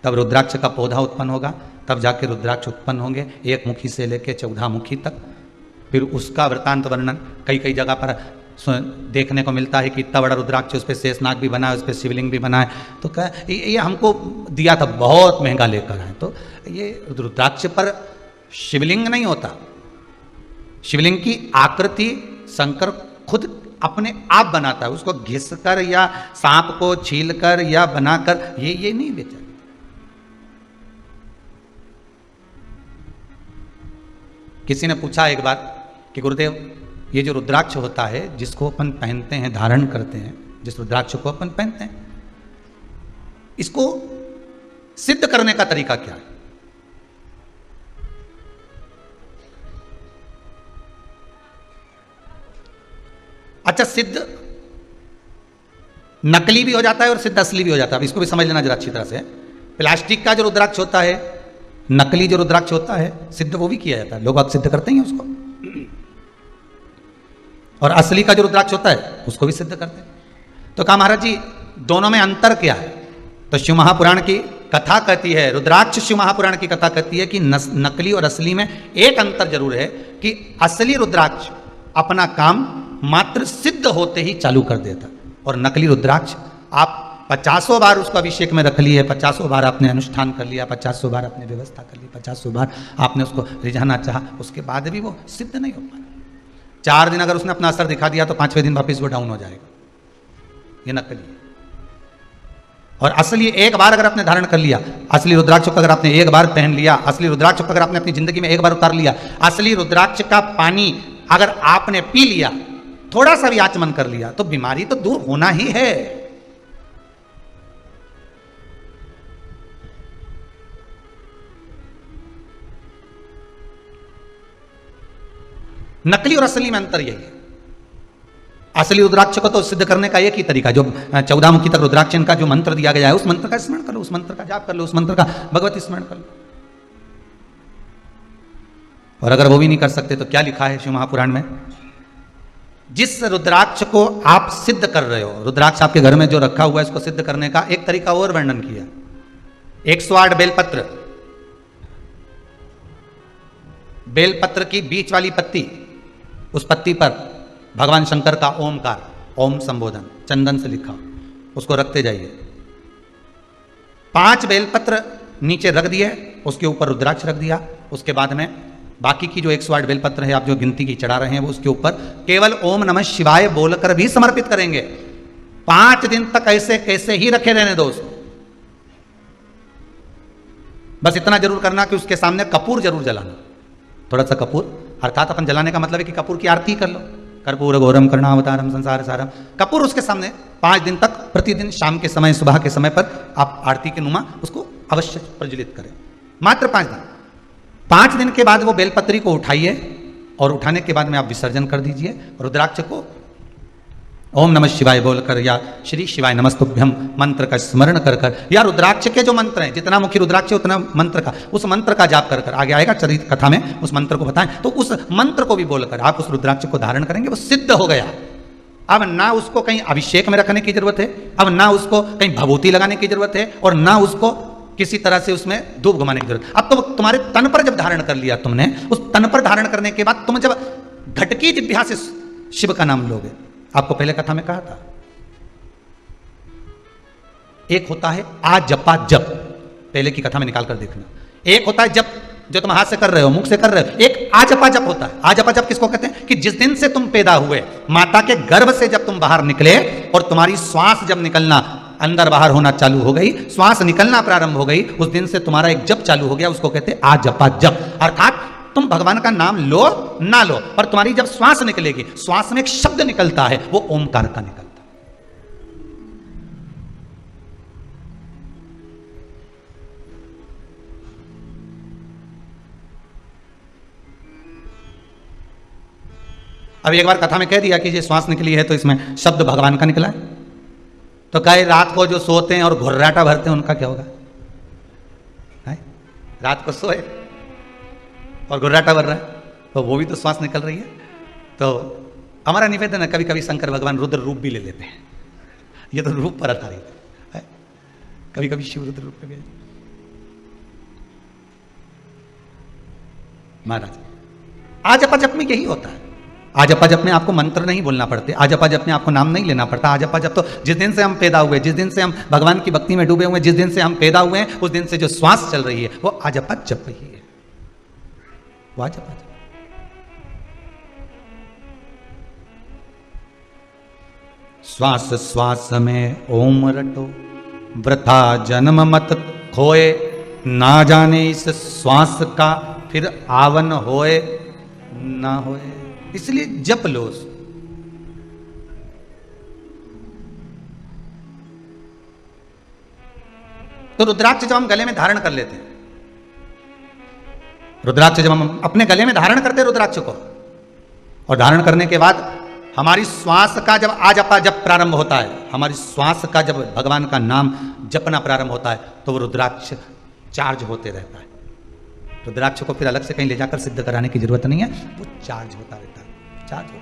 तब रुद्राक्ष का पौधा उत्पन्न होगा, तब जाके रुद्राक्ष उत्पन्न होंगे, एक मुखी से लेके 14 मुखी तक। फिर उसका वृतांत वर्णन कई कई जगह पर देखने को मिलता है कि इतना बड़ा रुद्राक्ष, उस पर शेषनाग भी बना है, उस पर शिवलिंग भी बना है। तो कह ये हमको दिया था, बहुत महंगा लेकर आए। तो ये रुद्राक्ष पर शिवलिंग नहीं होता, शिवलिंग की आकृति शंकर खुद अपने आप बनाता है। उसको घिसकर या सांप को छीलकर या बनाकर ये नहीं बेचा। किसी ने पूछा एक बार कि गुरुदेव ये जो रुद्राक्ष होता है जिसको अपन पहनते हैं, धारण करते हैं, जिस रुद्राक्ष को अपन पहनते हैं, इसको सिद्ध करने का तरीका क्या है? अच्छा, सिद्ध नकली भी हो जाता है और सिद्ध असली भी हो जाता है। अब इसको भी समझ लेना जरा अच्छी तरह से। प्लास्टिक का जो रुद्राक्ष होता है, नकली जो रुद्राक्ष होता है, सिद्ध वो भी किया जाता है, लोग अब सिद्ध करते ही हैं उसको। और असली का जो रुद्राक्ष होता है उसको भी सिद्ध करते हैं। तो कहा महाराज जी दोनों में अंतर क्या है? तो शिव महापुराण की कथा कहती है, रुद्राक्ष शिव महापुराण की कथा कहती है कि नकली और असली में एक अंतर जरूर है कि असली रुद्राक्ष अपना काम मात्र सिद्ध होते ही चालू कर देता, और नकली रुद्राक्ष आप 50 बार उसको अभिषेक में रख लिए, 50 बार आपने अनुष्ठान कर लिया, 50 बार आपने व्यवस्था कर ली, 50 बार आपने उसको रिझाना चाहा, उसके बाद भी वो सिद्ध नहीं हो पाया। 4 दिन अगर उसने अपना असर दिखा दिया तो 5वें दिन वापस वो डाउन हो जाएगा। ये नकली है। और असली एक बार अगर आपने धारण कर लिया, असली रुद्राक्ष को अगर आपने एक बार पहन लिया, असली रुद्राक्ष को अगर आपने अपनी जिंदगी में एक बार उतार लिया, असली रुद्राक्ष का पानी अगर आपने पी लिया, थोड़ा सा भी आचमन कर लिया, तो बीमारी तो दूर होना ही है। नकली और असली में अंतर यही है। असली रुद्राक्ष को तो सिद्ध करने का एक ही तरीका, जो 14 मुखी तक रुद्राक्ष का जो मंत्र दिया गया है, उस मंत्र का स्मरण कर लो, उस मंत्र का जाप कर लो, उस मंत्र का भगवती स्मरण कर लो। और अगर वो भी नहीं कर सकते तो क्या लिखा है शिव महापुराण में? जिस रुद्राक्ष को आप सिद्ध कर रहे हो, रुद्राक्ष आपके घर में जो रखा हुआ है, इसको सिद्ध करने का एक तरीका और वर्णन किया। 108 बेलपत्र, बेलपत्र की बीच वाली पत्ती, उस पत्ती पर भगवान शंकर का ओमकार, ओम संबोधन चंदन से लिखा, उसको रखते जाइए। 5 बेलपत्र नीचे रख दिए, उसके ऊपर रुद्राक्ष रख दिया। उसके बाद में बाकी की जो 108 बेलपत्र है आप जो गिनती की चढ़ा रहे हैं, वो उसके ऊपर केवल ओम नमः शिवाय बोलकर भी समर्पित करेंगे। 5 दिन तक ऐसे कैसे ही रखे रहने दो उसको। बस इतना जरूर करना कि उसके सामने कपूर जरूर जलाना, थोड़ा सा कपूर, अर्थात अपन जलाने का मतलब है कि कपूर की आरती कर लो। कर्पूर गौरम करुणावतारम संसार सारम, कपूर उसके सामने 5 दिन तक प्रतिदिन शाम के समय, सुबह के समय पर आप आरती के नुमा उसको अवश्य प्रज्वलित करें। मात्र 5 दिन। 5 दिन के बाद वो बेलपत्री को उठाइए, और उठाने के बाद में आप विसर्जन कर दीजिए। रुद्राक्ष को ओम नमः शिवाय बोलकर या श्री शिवाय नमस्तुभ्यम मंत्र का स्मरण कर कर, या रुद्राक्ष के जो मंत्र हैं, जितना मुखी रुद्राक्ष है उतना मंत्र का, उस मंत्र का जाप कर कर, आगे आएगा चरित कथा में उस मंत्र को बताएं, तो उस मंत्र को भी बोलकर आप उस रुद्राक्ष को धारण करेंगे। वो सिद्ध हो गया। अब ना उसको कहीं अभिषेक में रखने की जरूरत है, अब ना उसको कहीं भभूति लगाने की जरूरत है, और ना उसको किसी तरह से उसमें धूप घुमाने की जरूरत। अब तो तुम्हारे तन पर जब धारण कर लिया तुमने, उस तन पर धारण करने के बाद तुम जब घटकी जिह्वा से शिव का नाम लोगे, आपको पहले कथा में कहा था, एक होता है आ जपा जप, पहले की कथा में निकाल कर देखना। एक होता है जप, जो तुम हाथ से कर रहे हो, मुख से कर रहे हो। एक आ जपा जप होता है। आ जपा जप किसको कहते हैं? कि जिस दिन से तुम पैदा हुए, माता के गर्भ से जब तुम बाहर निकले और तुम्हारी श्वास जब निकलना, अंदर बाहर होना चालू हो गई, श्वास निकलना प्रारंभ हो गई, उस दिन से तुम्हारा एक जप चालू हो गया, उसको कहते हैं आ जपा जप। अर्थात तुम भगवान का नाम लो ना लो, पर तुम्हारी जब श्वास निकलेगी, श्वास में एक शब्द निकलता है, वो ओमकार का निकलता है। अब एक बार कथा में कह दिया कि ये श्वास निकली है तो इसमें शब्द भगवान का निकला है, तो कहे रात को जो सोते हैं और घुर्राटा भरते हैं उनका क्या होगा? है? रात को सोए और घुर्राटा भर रहा है, तो वो भी तो श्वास निकल रही है। तो हमारा निवेदन है, कभी कभी शंकर भगवान रुद्र रूप भी ले लेते हैं, ये तो रूप पर आधारित है। कभी कभी शिव रुद्र रूप में। महाराज आज जप में यही होता है। आजपा जप में आपको मंत्र नहीं बोलना पड़ते, आजपा जप में आपको नाम नहीं लेना पड़ता। आजपा जप तो जिस दिन से हम पैदा हुए, जिस दिन से हम भगवान की भक्ति में डूबे हुए, जिस दिन से हम पैदा हुए हैं, उस दिन से जो श्वास चल रही है वो आजपा जप ही है। वो आजपा जप। श्वास श्वास में ओम रटो, वृथा जन्म मत खोए, ना जाने इस श्वास का फिर आवन होए ना होए। इसलिए जप लो। तो रुद्राक्ष जब हम गले में धारण कर लेते हैं, रुद्राक्ष जब हम अपने गले में धारण करते हैं रुद्राक्ष को, और धारण करने के बाद हमारी श्वास का जब आजपा जप प्रारंभ होता है, हमारी श्वास का जब भगवान का नाम जपना प्रारंभ होता है, तो वो रुद्राक्ष चार्ज होते रहता है। रुद्राक्ष को फिर अलग से कहीं ले जाकर सिद्ध कराने की जरूरत नहीं है, वो चार्ज होता रहता है, चार्ज होता है।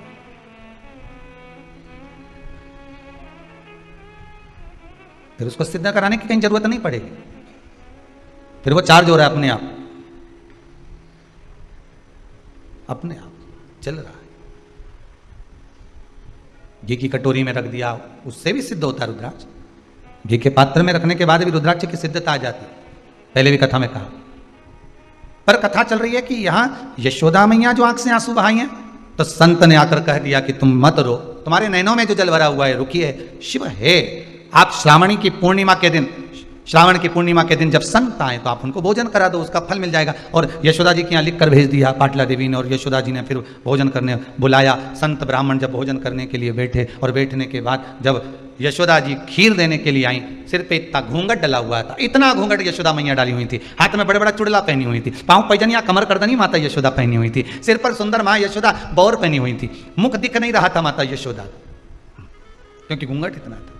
फिर उसको सिद्ध कराने की कहीं जरूरत नहीं पड़ेगी, फिर वो चार्ज हो रहा है अपने आप, अपने आप चल रहा है। घी की कटोरी में रख दिया, उससे भी सिद्ध होता है रुद्राक्ष। घी के पात्र में रखने के बाद भी रुद्राक्ष की सिद्धता आ जाती है, पहले भी कथा में कहा। पर कथा चल रही है कि यहां यशोदा मैया जो आंख से आंसू बहाई हैं, तो संत ने आकर कह दिया कि तुम मत रो, तुम्हारे नैनों में जो जल भरा हुआ है रुकिए। शिव है, आप श्रावणी की पूर्णिमा के दिन, श्रावण की पूर्णिमा के दिन जब संत आए तो आप उनको भोजन करा दो, उसका फल मिल जाएगा। और यशोदा जी के यहाँ लिख कर भेज दिया पाटला देवी ने, और यशोदा जी ने फिर भोजन करने बुलाया। संत ब्राह्मण जब भोजन करने के लिए बैठे, और बैठने के बाद जब यशोदा जी खीर देने के लिए आई, सिर पे इतना घूंघट डला हुआ था, इतना घूंघट यशोदा मैया डाली हुई थी, हाथ में बड़े बड़ा चुड़ला पहनी हुई थी, पाँव पैजनिया कमर करदनी माता यशोदा पहनी हुई थी, सिर पर सुंदर माँ यशोदा बौर पहनी हुई थी, मुख दिख नहीं रहा था माता यशोदा, क्योंकि घूंघट इतना था।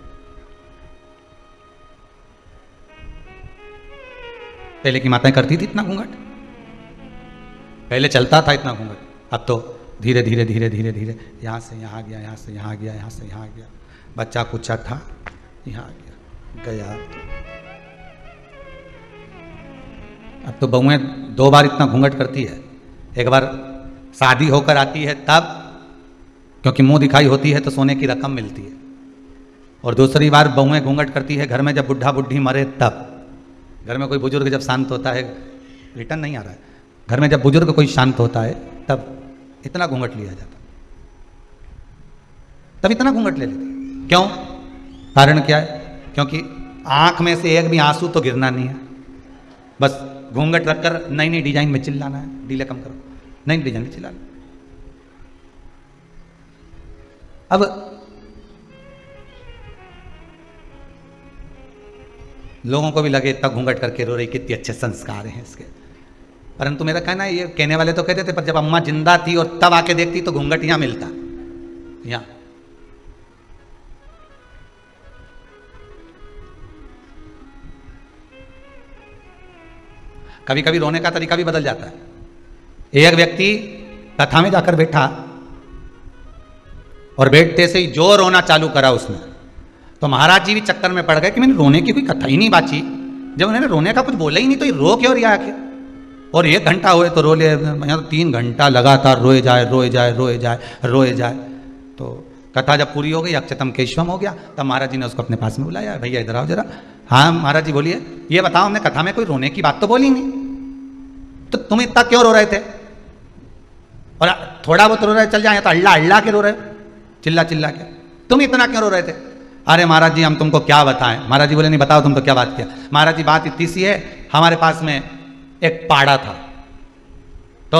पहले की माताएं करती थी इतना घूंघट, पहले चलता था इतना घूंघट, अब तो धीरे धीरे धीरे धीरे धीरे यहाँ से यहाँ गया, यहाँ से यहाँ गया, यहाँ से यहाँ गया, बच्चा कुचा था यहाँ गया। अब तो बहुएं 2 बार इतना घूंघट करती है, एक बार शादी होकर आती है तब, क्योंकि मुंह दिखाई होती है तो सोने की रकम मिलती है, और दूसरी बार बहुएं घूंघट करती है घर में जब बुढ़ा बुढ़ी मरे तब। घर में कोई बुजुर्ग जब शांत होता है, रिटर्न नहीं आ रहा है, घर में जब बुजुर्ग कोई शांत होता है तब इतना घूंघट लिया जाता, तब इतना घूंघट ले लेते। क्यों? कारण क्या है? क्योंकि आंख में से एक भी आंसू तो गिरना नहीं है, बस घूंघट रखकर नई नई डिजाइन में चिल्लाना है, डीले कम करो, नई डिजाइन में चिल्लाना। अब लोगों को भी लगे इतना घूंघट करके रो रही, कितने अच्छे संस्कार हैं इसके, परंतु मेरा कहना है, ये कहने वाले तो कहते थे, पर जब अम्मा जिंदा थी और तब आके देखती तो घूंघट यहां मिलता, यहां। कभी कभी रोने का तरीका भी बदल जाता है। एक व्यक्ति कथा में जाकर बैठा और बैठते से ही जो रोना चालू करा उसने, तो महाराज जी भी चक्कर में पड़ गए कि मैंने रोने की कोई कथा ही नहीं बाची, जब उन्होंने रोने का कुछ बोला ही नहीं तो ये रो क्यों रहा आखिर, और 1 घंटा हुए तो रो ले, यहाँ तो 3 घंटा लगातार रोए जाए रोए जाए रोए जाए रोए जाए। तो कथा जब पूरी हो गई, अक्षतम केशवम हो गया, तब महाराज जी ने उसको अपने पास में बुलाया, भैया इधर आओ जरा। हाँ महाराज जी बोलिए, ये बताओ हमने कथा में कोई रोने की बात तो बोली नहीं, तो तुम इतना क्यों रो रहे थे, और थोड़ा बहुत रो रहे चल जाए, तो अल्लाह अल्लाह के रो रहे, चिल्ला चिल्ला के, तुम इतना क्यों रो रहे थे? अरे महाराज जी हम तुमको क्या बताएं। महाराज जी बोले नहीं बताओ तुम तो क्या बात किया। महाराज जी बात इतनी सी है, हमारे पास में एक पाड़ा था, तो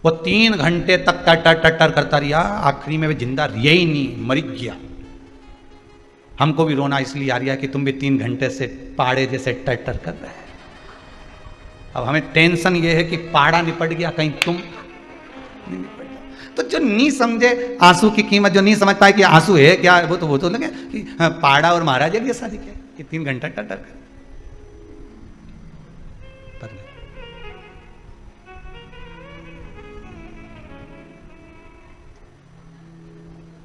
वो 3 घंटे तक टटर टटर करता रहा, आखिरी में वो जिंदा रिया ही नहीं, मर गया। हमको भी रोना इसलिए आ रहा है कि तुम भी 3 घंटे से पाड़े जैसे टटर कर रहे हैं। अब हमें टेंशन ये है कि पाड़ा निपट गया, कहीं तुम नहीं निपट गया। तो जो नहीं समझे आंसू की कीमत, जो नहीं समझ पाए कि आंसू है क्या, वो तो लगे कि पाड़ा और महाराज के लिए शादी किया कि 3 घंटा टटर कर।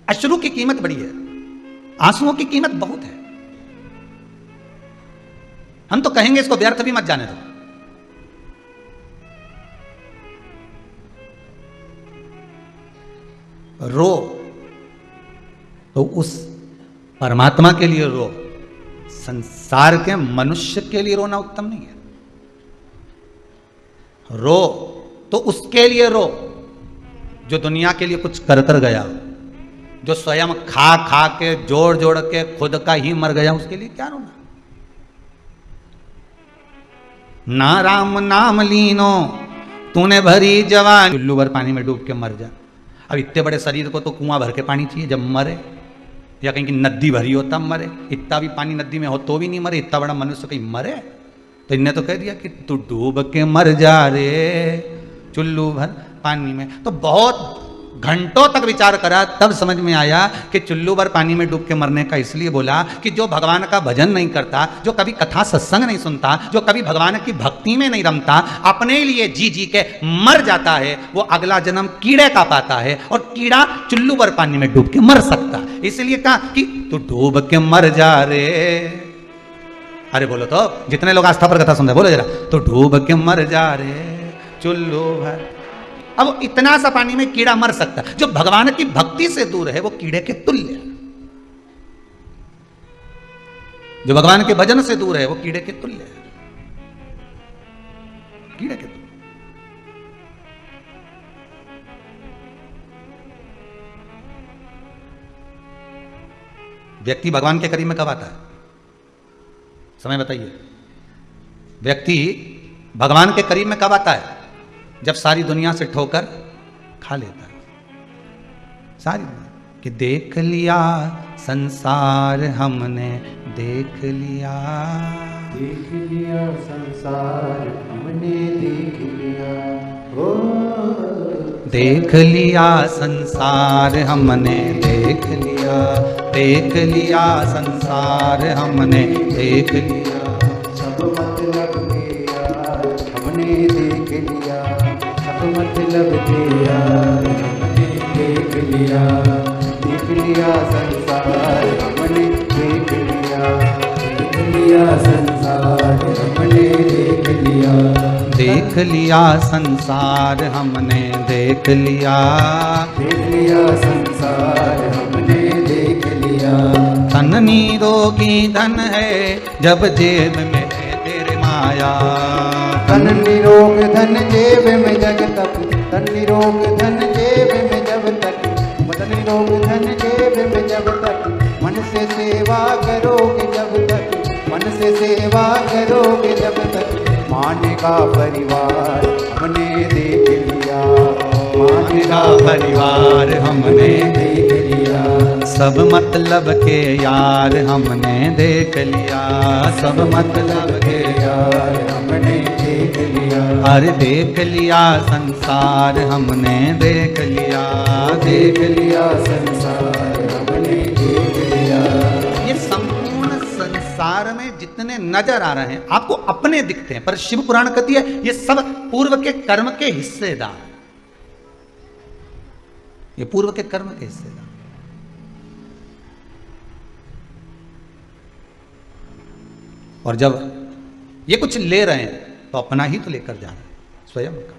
अश्रु की कीमत बड़ी है, आंसुओं की कीमत बहुत है। हम तो कहेंगे इसको व्यर्थ भी मत जाने दो। रो तो उस परमात्मा के लिए रो, संसार के मनुष्य के लिए रोना उत्तम नहीं है। रो तो उसके लिए रो जो दुनिया के लिए कुछ कर कर गया, जो स्वयं खा खा के जोड़ जोड़ के खुद का ही मर गया, उसके लिए क्या रोना। ना राम नाम लीनो तूने भरी जवान, चुल्लू भर पानी में डूब के मर जा। अब इतने बड़े शरीर को तो कुआं भर के पानी चाहिए जब मरे, या कहीं की नदी भरी हो तब मरे। इतना भी पानी नदी में हो तो भी नहीं मरे, इतना बड़ा मनुष्य कहीं मरे। तो इनने तो कह दिया कि तू डूब के मर जा रे चुल्लू भर पानी में। तो बहुत घंटों तक विचार करा, तब समझ में आया कि चुल्लू भर पानी में डूब के मरने का इसलिए बोला कि जो भगवान का भजन नहीं करता, जो कभी कथा सत्संग नहीं सुनता, जो कभी भगवान की भक्ति में नहीं रमता, अपने लिए जी जी के मर जाता है, वो अगला जन्म कीड़े का पाता है और कीड़ा चुल्लू भर पानी में डूब के मर सकता। इसलिए कहा कि तू डूब के मर जा रे। अरे बोलो तो, जितने लोग आस्था पर कथा सुन रहे बोलो जरा, तो डूब के मर जा रे चुल्लू भर। अब इतना सा पानी में कीड़ा मर सकता, जो भगवान की भक्ति से दूर है वो कीड़े के तुल्य है। जो भगवान के भजन से दूर है वो कीड़े के तुल्य है, कीड़े के तुल्य। व्यक्ति भगवान के करीब में कब आता है? समय बताइए। व्यक्ति भगवान के करीब में कब आता है? जब सारी दुनिया से ठोकर खा लेता है, सारी दुनिया कि देख लिया संसार हमने, देख लिया संसार हमने, देख लिया ओ, देख लिया संसार हमने, देख लिया, देख लिया संसार हमने, देख लिया। सब मतलब के यार हमने देख लिया, सब मतलब के यार हमने देख लिया, देख लिया संसार हमने, देख लिया, देख लिया संसार हमने, देख लिया, देख लिया संसार हमने, देख लिया, देख लिया संसार हमने, देख लिया। धन निरोगी धन है जब जेब में है तेरे माया, धन निरोग धन जेब में जग तक, धन निरोग धन जेब में जब तक, धन निरोग धन जेब में जब तक, मन से सेवा करोगे जब तक, मन से सेवा करोगे जब तक, मान का परिवार हमने देख लिया, मान का परिवार हमने देख लिया, सब मतलब के यार हमने देख लिया, सब मतलब के यार हमने देख लिया, अरे देख लिया संसार हमने, देख लिया, देख लिया संसार हमने, देख लिया। ये संपूर्ण संसार में जितने नजर आ रहे हैं आपको अपने दिखते हैं, पर शिव पुराण कहती है ये सब पूर्व के कर्म के हिस्सेदार, ये पूर्व के कर्म के हिस्सेदार। और जब ये कुछ ले रहे हैं तो अपना ही तो लेकर जा रहे हैं, स्वयं का।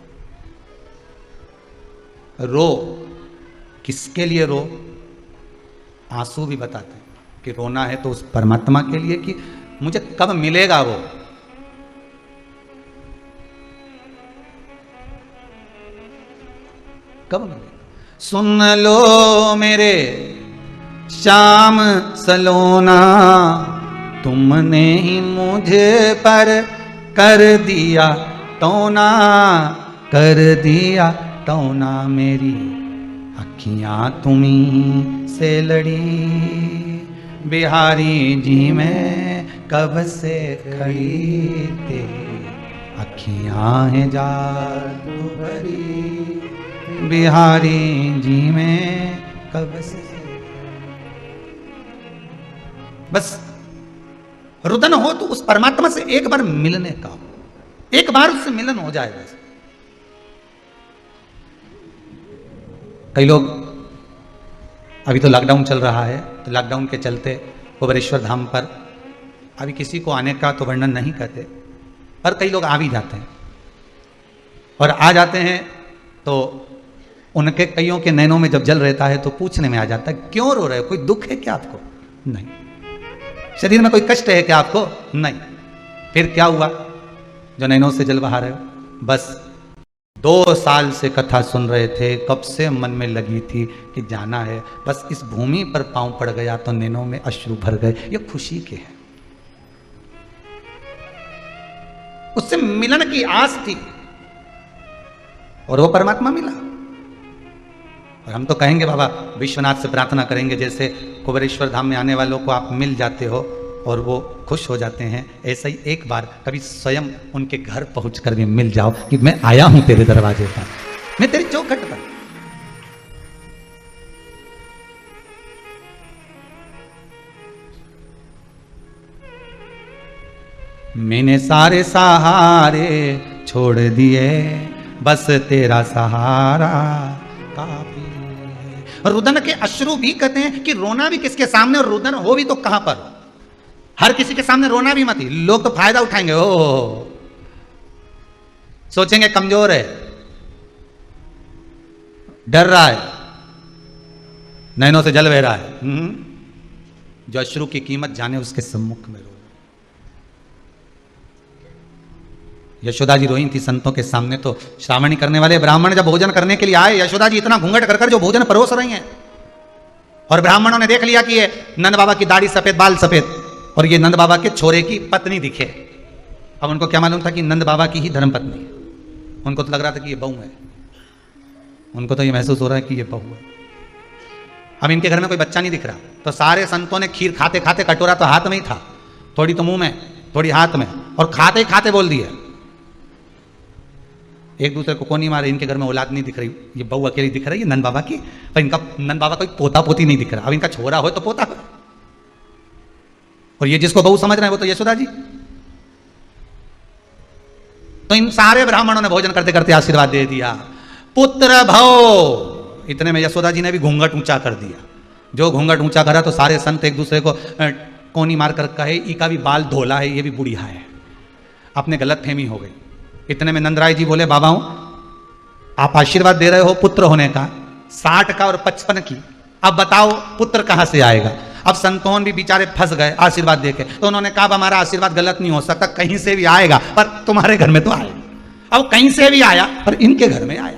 रो किसके लिए रो? आंसू भी बताते हैं कि रोना है तो उस परमात्मा के लिए कि मुझे कब मिलेगा वो। कब मिलेगा? सुन लो मेरे श्याम सलोना, तुमने ही मुझे पर कर दिया टोना, कर दिया टोना, मेरी अखियां तुम्हीं से लड़ी, बिहारी जी मैं कब से खड़ी, तेरी अखियां हैं जादू भरी, बिहारी जी में कब से। बस रुदन हो तो उस परमात्मा से एक बार मिलने का, एक बार उससे मिलन हो जाए बस। कई लोग, अभी तो लॉकडाउन चल रहा है, तो लॉकडाउन के चलते कुबेरेश्वर धाम पर अभी किसी को आने का तो वर्णन नहीं करते, पर कई लोग आ भी जाते हैं। और आ जाते हैं तो उनके कईयों के नैनों में जब जल रहता है तो पूछने में आ जाता है, क्यों रो रहे हो? कोई दुख है क्या आपको? नहीं। शरीर में कोई कष्ट है क्या आपको? नहीं। फिर क्या हुआ जो नैनों से जल बहा रहे हो? बस 2 साल से कथा सुन रहे थे, कब से मन में लगी थी कि जाना है, बस इस भूमि पर पांव पड़ गया तो नैनों में अश्रु भर गए। ये खुशी के हैं, उससे मिलन की आस थी और वो परमात्मा मिला। और हम तो कहेंगे बाबा विश्वनाथ से प्रार्थना करेंगे, जैसे कुबेरेश्वर धाम में आने वालों को आप मिल जाते हो और वो खुश हो जाते हैं, ऐसा ही एक बार कभी स्वयं उनके घर पहुंचकर भी मिल जाओ कि मैं आया हूं तेरे दरवाजे पर, मैं तेरी चौखट पर। मैंने सारे सहारे छोड़ दिए, बस तेरा सहारा काफी है। रुदन के अश्रु भी कहते हैं कि रोना भी किसके सामने, और रुदन हो भी तो कहां पर। हर किसी के सामने रोना भी मत ही, लोग तो फायदा उठाएंगे। ओ सोचेंगे कमजोर है, डर रहा है, नैनों से जल बह रहा है। जो अश्रु की कीमत जाने उसके सम्मुख में रो। यशोदा जी रोई थी संतों के सामने, तो श्रावणी करने वाले ब्राह्मण जब भोजन करने के लिए आए, यशोदा जी इतना घूंघट कर जो भोजन परोस रही हैं, और ब्राह्मणों ने देख लिया कि ये नंद बाबा की दाढ़ी सफेद, बाल सफेद, और ये नंद बाबा के छोरे की पत्नी दिखे। अब उनको क्या मालूम था कि नंद बाबा की ही धर्म पत्नी है। उनको तो लग रहा था कि ये बहू है, उनको तो ये महसूस हो रहा है कि ये बहू है। अब इनके घर में कोई बच्चा नहीं दिख रहा, तो सारे संतों ने खीर खाते खाते, कटोरा तो हाथ में ही था, थोड़ी तो मुंह में, थोड़ी हाथ में, और खाते ही खाते बोल दिए। एक दूसरे को कोनी मारे, इनके घर में औलाद नहीं दिख रही, ये बहू अकेली दिख रही है नंद बाबा की, पर इनका नंद बाबा कोई पोता पोती नहीं दिख रहा। अब इनका छोरा हो तो पोता हो, और ये जिसको बहू समझ रहे हैं वो तो यशोदा जी। तो इन सारे ब्राह्मणों ने भोजन करते करते आशीर्वाद दे दिया, पुत्र भव। इतने में यशोदा जी ने भी घूंघट ऊंचा कर दिया। जो घूंघट ऊंचा करा तो सारे संत एक दूसरे को कोनी मार कर कहे, इका भी बाल धोला है, ये भी बुढ़िया है। अपने गलत फहमी हो गई। इतने में नंदराय जी बोले, बाबाओं आप आशीर्वाद दे रहे हो पुत्र होने का, 60 का और 55 की, अब बताओ पुत्र कहां से आएगा। अब संतोन भी बेचारे फंस गए आशीर्वाद देके, तो उन्होंने कहा हमारा आशीर्वाद गलत नहीं हो सकता, कहीं से भी आएगा, पर तुम्हारे घर में तो आएगा। अब कहीं से भी आया, पर इनके घर में आया।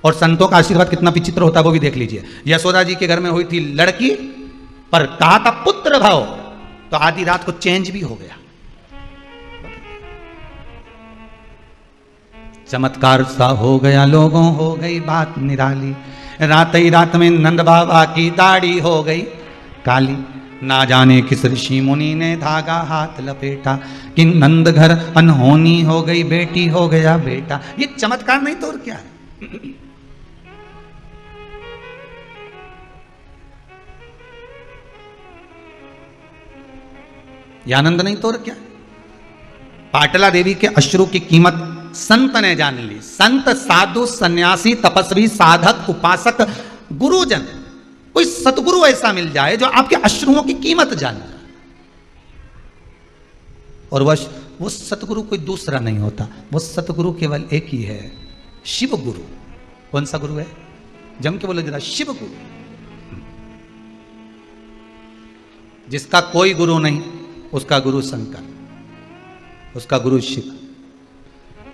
और संतों का आशीर्वाद कितना विचित्र होता है वो भी देख लीजिए। यशोदा जी के घर में हुई थी लड़की, पर कहा था पुत्र भव, तो आधी रात को चेंज भी हो गया। चमत्कार सा हो गया, लोगों हो गई बात निराली। रात ही रात में नंद बाबा की दाढ़ी हो गई काली। ना जाने किस ऋषि मुनि ने धागा हाथ लपेटा, कि नंद घर अनहोनी हो गई, बेटी हो गया बेटा। ये चमत्कार नहीं तो और क्या है। ये आनंद नहीं तो और क्या। पाटला देवी के अश्रु की कीमत संत ने जान ली। संत, साधु, सन्यासी, तपस्वी, साधक, उपासक, गुरुजन, कोई सतगुरु ऐसा मिल जाए जो आपके अश्रुओं की कीमत जान जाए। और वो सतगुरु कोई दूसरा नहीं होता, वो सतगुरु केवल एक ही है, शिव गुरु। कौन सा गुरु है? जम के बोलो जरा, शिव गुरु। जिसका कोई गुरु नहीं, उसका गुरु शंकर, उसका गुरु शिव।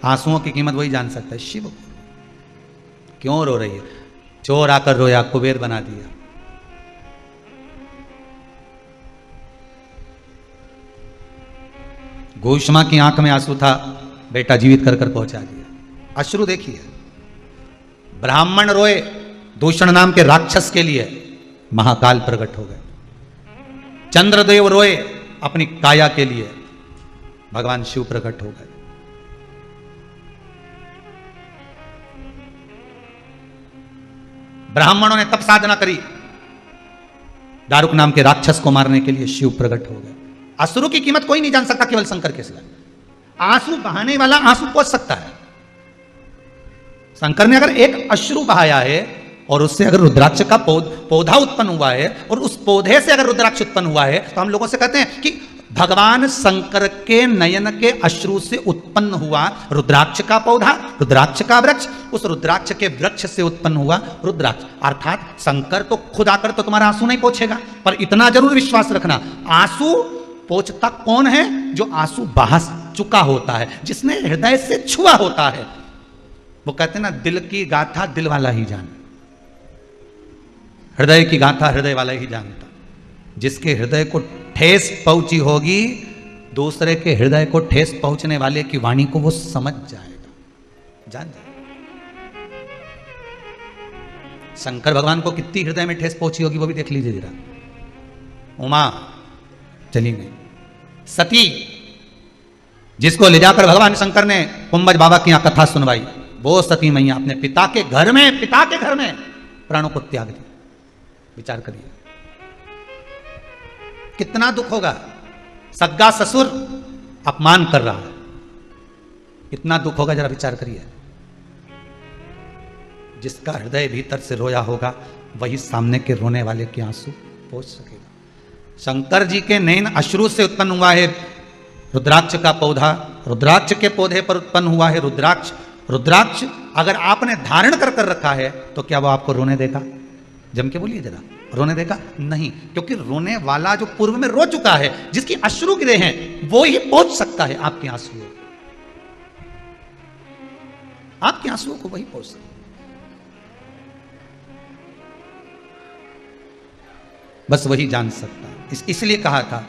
आंसुओं की कीमत वही जान सकता है, शिव गुरु। क्यों रो रही है? चोर आकर रोया, कुबेर बना दिया। घोषमा की आंख में आंसू था, बेटा जीवित कर कर पहुंचा दिया। अश्रु देखिए। ब्राह्मण रोए दूषण नाम के राक्षस के लिए, महाकाल प्रकट हो गए। चंद्रदेव रोए अपनी काया के लिए, भगवान शिव प्रकट हो गए। ब्राह्मणों ने तप साधना करी, दारुक नाम के राक्षस को मारने के लिए शिव प्रकट हो गए। अश्रु की कीमत कोई नहीं जान सकता, केवल शंकर के सिवा। आंसू बहाने वाला आंसू पोंछ सकता है। शंकर ने अगर एक अश्रु बहाया है, और उससे अगर रुद्राक्ष का पौधा उत्पन्न हुआ है, और उस पौधे से अगर रुद्राक्ष उत्पन्न हुआ है, तो हम लोगों से कहते हैं कि भगवान शंकर के नयन के अश्रु से उत्पन्न हुआ रुद्राक्ष का पौधा, रुद्राक्ष का वृक्ष, उस रुद्राक्ष के वृक्ष से उत्पन्न हुआ रुद्राक्ष। अर्थात शंकर तो खुद आकर तो तुम्हारा आंसू नहीं पोंछेगा, पर इतना जरूर विश्वास रखना, आंसू पोंछता कौन है? जो आंसू बहा चुका होता है, जिसने हृदय से छुआ होता है। वो कहते हैं ना, दिल की गाथा दिल वाला ही जाने, हृदय की गाथा हृदय वाला ही जानता। जिसके हृदय को ठेस पहुंची होगी, दूसरे के हृदय को ठेस पहुंचने वाले की वाणी को वो समझ जाएगा, जान जाएगा। शंकर भगवान को कितनी हृदय में ठेस पहुंची होगी वो भी देख लीजिए जरा। उमा चली गई। सती, जिसको ले जाकर भगवान शंकर ने कुंभज बाबा की यहां कथा सुनवाई, वो सती मैया अपने पिता के घर में प्राणों को त्याग दिया। विचार करिए कितना दुख होगा। सग्गा ससुर अपमान कर रहा है, कितना दुख होगा जरा विचार करिए। जिसका हृदय भीतर से रोया होगा वही सामने के रोने वाले के आंसू पोंछ सकेगा। शंकर जी के नैन अश्रु से उत्पन्न हुआ है रुद्राक्ष का पौधा, रुद्राक्ष के पौधे पर उत्पन्न हुआ है रुद्राक्ष। रुद्राक्ष अगर आपने धारण कर कर रखा है तो क्या वो आपको रोने देगा? जम के बोलिए जरा, रोने देगा? नहीं, क्योंकि रोने वाला जो पूर्व में रो चुका है, जिसकी अश्रु गिरे हैं, वो ही पहुंच सकता है आपके आंसुओं, आपके आंसुओं को वही पहुंच सकता है। बस वही जान सकता है। इसलिए कहा था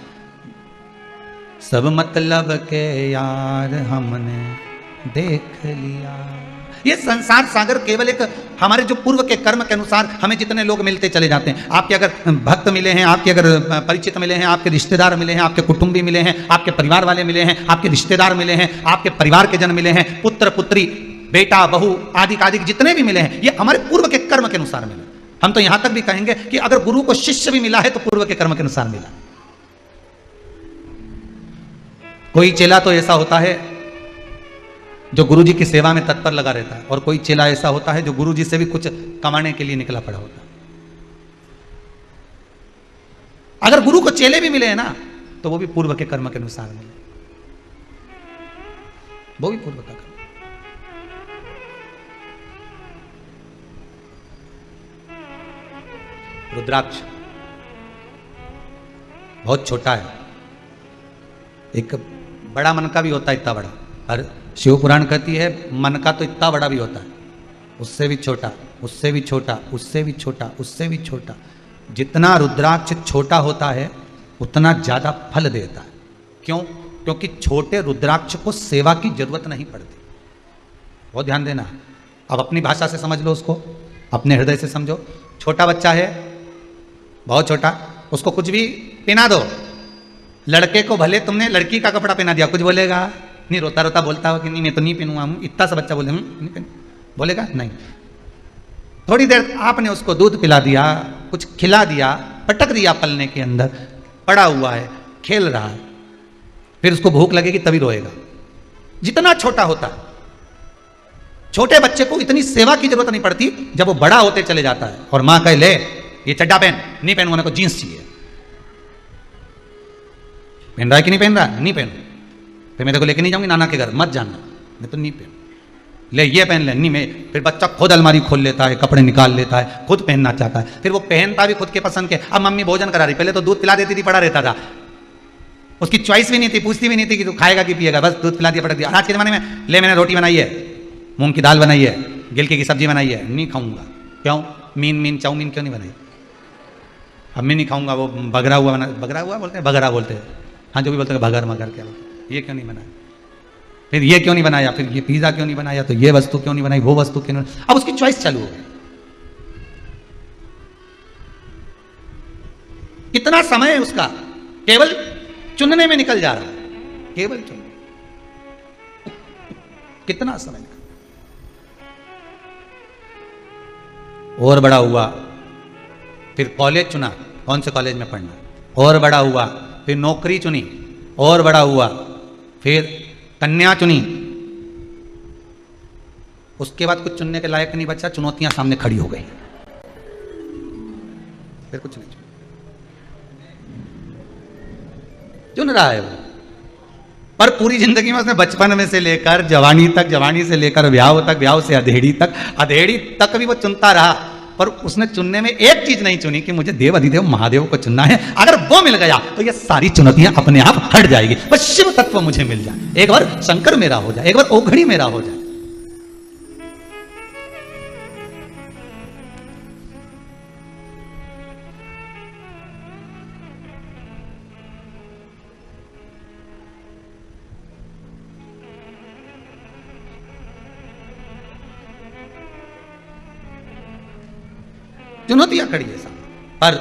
सब मतलब के यार हमने देख लिया। ये संसार सागर केवल एक हमारे जो पूर्व के कर्म के अनुसार हमें जितने लोग मिलते चले जाते हैं। आपके अगर भक्त मिले हैं, आपके अगर परिचित मिले हैं, आपके रिश्तेदार मिले हैं, आपके कुटुंबी मिले हैं, आपके परिवार वाले मिले हैं, आपके रिश्तेदार मिले हैं, आपके परिवार के जन मिले हैं, पुत्र पुत्री बेटा बहू आदि आदि जितने भी मिले हैं, ये हमारे पूर्व के कर्म के अनुसार मिले। हम तो यहां तक भी कहेंगे कि अगर गुरु को शिष्य भी मिला है तो पूर्व के कर्म के अनुसार मिला। कोई चेला तो ऐसा होता है जो गुरु जी की सेवा में तत्पर लगा रहता है, और कोई चेला ऐसा होता है जो गुरु जी से भी कुछ कमाने के लिए निकला पड़ा होता है। अगर गुरु को चेले भी मिले हैं ना तो वो भी पूर्व के कर्म के अनुसार मिले, वो भी पूर्व का कर्म। रुद्राक्ष बहुत छोटा है, एक बड़ा मन का भी होता है, इतना बड़ा। और शिव पुराण कहती है मन का तो इतना बड़ा भी होता है, उससे भी छोटा, उससे भी छोटा, उससे भी छोटा, उससे भी छोटा। जितना रुद्राक्ष छोटा होता है उतना ज्यादा फल देता है। क्यों? क्योंकि छोटे रुद्राक्ष को सेवा की जरूरत नहीं पड़ती। बहुत ध्यान देना। अब अपनी भाषा से समझ लो उसको, अपने हृदय से समझो। छोटा बच्चा है, बहुत छोटा, उसको कुछ भी पहना दो। लड़के को भले तुमने लड़की का कपड़ा पहना दिया, कुछ बोलेगा नहीं? रोता रोता बोलता हो कि नहीं मैं तो नहीं पहनूंगा, इतना सा बच्चा बोले नहीं पहन, बोलेगा नहीं। थोड़ी देर आपने उसको दूध पिला दिया, कुछ खिला दिया, पटक दिया पलने के अंदर, पड़ा हुआ है, खेल रहा है, फिर उसको भूख लगेगी तभी रोएगा। जितना छोटा होता है, छोटे बच्चे को इतनी सेवा की जरूरत नहीं पड़ती। जब वो बड़ा होते चले जाता है और मां कहे ले ये चड्डा पहन, नहीं पहनूंगा, मेरे को जींस चाहिए। पहन रहा है कि नहीं पहन रहा? नहीं पहन, फिर मैं तेरे को लेके नहीं जाऊंगी नाना के घर, मत जाना, मैं तो नहीं पहन। ले ये पहन ले, नहीं मैं। फिर बच्चा खुद अलमारी खोल लेता है, कपड़े निकाल लेता है, खुद पहनना चाहता है, फिर वो पहनता भी खुद के पसंद के। अब मम्मी भोजन करा रही, पहले तो दूध पिला देती थी, पड़ा रहता था, उसकी चॉइस भी नहीं थी, पूछती भी नहीं थी कि तू खाएगा कि पिएगा, बस दूध पिला दिया, पटक दिया। आज के जमाने में ले मैंने रोटी बनाई है, मूंग की दाल बनाई है, गिलके की सब्जी बनाई है, नहीं खाऊंगा। क्यों? मीन चाउमीन क्यों नहीं बनाई? अब मैं नहीं खाऊंगा, वो बगरा हुआ बना, बगरा हुआ बोलते हैं, बगरा बोलते हैं, हाँ जो भी बोलते हैं बगर मगर क्या बोलते हैं, ये क्यों नहीं बनाया, फिर ये क्यों नहीं बनाया, फिर ये पिज्जा क्यों नहीं बनाया, तो ये वस्तु क्यों नहीं बनाई, वो वस्तु क्यों नहीं। अब उसकी चॉइस चालू हो गई। कितना समय है उसका केवल चुनने में निकल जा रहा है, केवल चुनने, कितना समय निकल। और बड़ा हुआ, फिर कॉलेज चुना, कौन से कॉलेज में पढ़ना, और बड़ा हुआ, फिर नौकरी चुनी, और बड़ा हुआ, फिर कन्या चुनी। उसके बाद कुछ चुनने के लायक नहीं बचा, चुनौतियां सामने खड़ी हो गई, फिर कुछ नहीं चुन रहा है वो। पर पूरी जिंदगी में उसने बचपन में से लेकर जवानी तक, जवानी से लेकर ब्याह तक, ब्याह से अधेड़ी तक, अधेड़ी तक भी वो चुनता रहा। पर उसने चुनने में एक चीज नहीं चुनी कि मुझे देव अधिदेव महादेव को चुनना है। अगर वो मिल गया तो ये सारी चुनौतियां अपने आप हट जाएगी। बस शिव तत्व मुझे मिल जाए, एक बार शंकर मेरा हो जाए, एक बार ओघड़ी मेरा हो जाए। चुनौतियां खड़ी है सामने, पर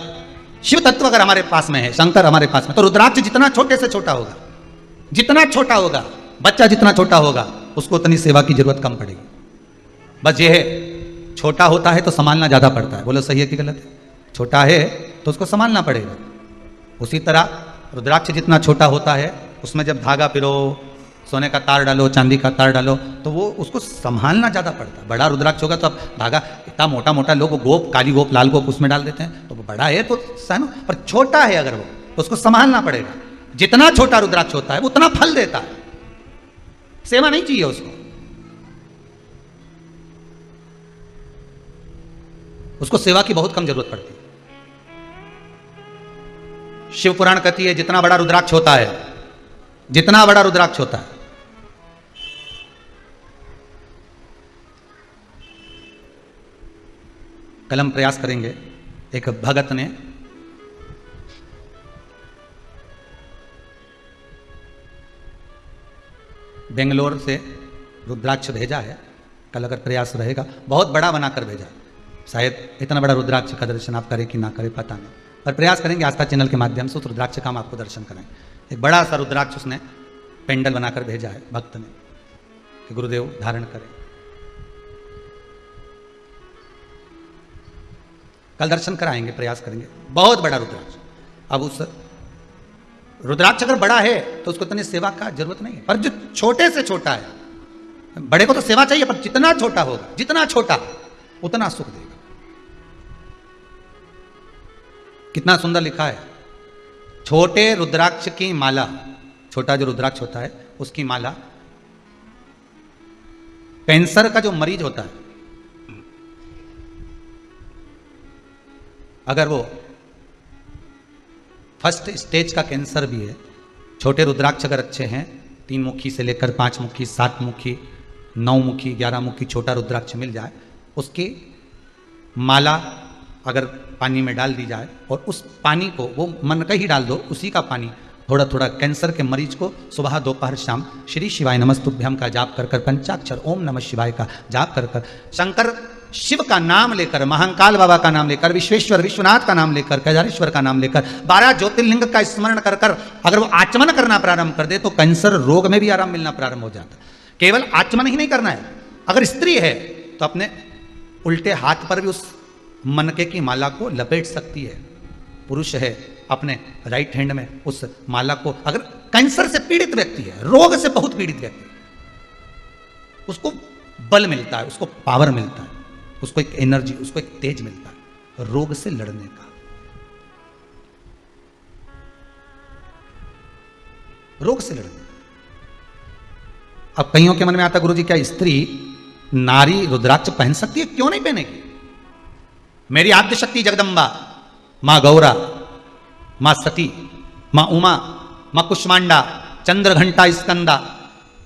शिव तत्व अगर हमारे पास में है, शंकर हमारे पास में, तो रुद्राक्ष जितना छोटे से छोटा होगा, जितना छोटा होगा, बच्चा जितना छोटा होगा, उसको उतनी सेवा की जरूरत कम पड़ेगी। बस ये है, छोटा होता है तो संभालना ज्यादा पड़ता है। बोलो सही है कि गलत है? छोटा है तो उसको संभालना पड़ेगा। उसी तरह रुद्राक्ष जितना छोटा होता है उसमें जब धागा पिरो, सोने का तार डालो, चांदी का तार डालो, तो वो उसको संभालना ज़्यादा पड़ता है। बड़ा रुद्राक्ष होगा तो अब धागा इतना मोटा मोटा लोग गोप, काली गोप, लाल गोप उसमें डाल देते हैं, तो वो बड़ा है तो सहनो, पर छोटा है अगर वो तो उसको संभालना पड़ेगा। जितना छोटा रुद्राक्ष होता है उतना फल देता है, सेवा नहीं चाहिए उसको। उसको सेवा की बहुत कम जरूरत पड़ती है। शिव पुराण कहती है जितना बड़ा रुद्राक्ष होता है, जितना बड़ा रुद्राक्ष होता है, कल हम प्रयास करेंगे। एक भगत ने बेंगलोर से रुद्राक्ष भेजा है, कल अगर प्रयास रहेगा, बहुत बड़ा बनाकर भेजा। शायद इतना बड़ा रुद्राक्ष का दर्शन आप करें कि ना करें पता नहीं, पर प्रयास करेंगे आस्था चैनल के माध्यम से उस रुद्राक्ष का हम आपको दर्शन कराएंगे। एक बड़ा सा रुद्राक्ष उसने पेंडल बनाकर भेजा है भक्त ने कि गुरुदेव धारण करें। कल दर्शन कराएंगे, प्रयास करेंगे। बहुत बड़ा रुद्राक्ष। अब उस रुद्राक्ष अगर बड़ा है तो उसको इतनी सेवा का जरूरत नहीं है, पर जो छोटे से छोटा है, बड़े को तो सेवा चाहिए, पर जितना छोटा होगा, जितना छोटा उतना सुख देगा। कितना सुंदर लिखा है, छोटे रुद्राक्ष की माला, छोटा जो रुद्राक्ष होता है उसकी माला, कैंसर का जो मरीज होता है अगर वो फर्स्ट स्टेज का कैंसर भी है, छोटे रुद्राक्ष अगर अच्छे हैं, 3 मुखी से लेकर 5 मुखी, 7 मुखी, 9 मुखी, 11 मुखी छोटा रुद्राक्ष मिल जाए, उसकी माला अगर पानी में डाल दी जाए और उस पानी को वो मन का ही डाल दो, उसी का पानी थोड़ा थोड़ा कैंसर के मरीज को सुबह दोपहर शाम श्री शिवाय नमस्तुभ्यम का जाप कर कर, पंचाक्षर ओम नमः शिवाय का जाप कर कर, शंकर शिव का नाम लेकर, महाकाल बाबा का नाम लेकर, विश्वेश्वर विश्वनाथ का नाम लेकर, केदारेश्वर का नाम लेकर, 12 ज्योतिर्लिंग का स्मरण कर कर अगर वो आचमन करना प्रारंभ कर दे तो कैंसर रोग में भी आराम मिलना प्रारंभ हो जाता है। केवल आचमन ही नहीं करना है, अगर स्त्री है तो अपने उल्टे हाथ पर भी उस मनके की माला को लपेट सकती है। पुरुष है अपने राइट हैंड में उस माला को, अगर कैंसर से पीड़ित व्यक्ति है, रोग से बहुत पीड़ित व्यक्ति, उसको बल मिलता है, उसको पावर मिलता है, उसको एक एनर्जी, उसको एक तेज मिलता है रोग से लड़ने का। रोग से लड़ने। अब कईयों के मन में आता, गुरुजी क्या स्त्री नारी रुद्राक्ष पहन सकती है? क्यों नहीं पहनेगी? मेरी आद्य शक्ति जगदम्बा, मां गौरा, मां सती, मां उमा, मां कुष्मांडा, चंद्र घंटा स्कंदा,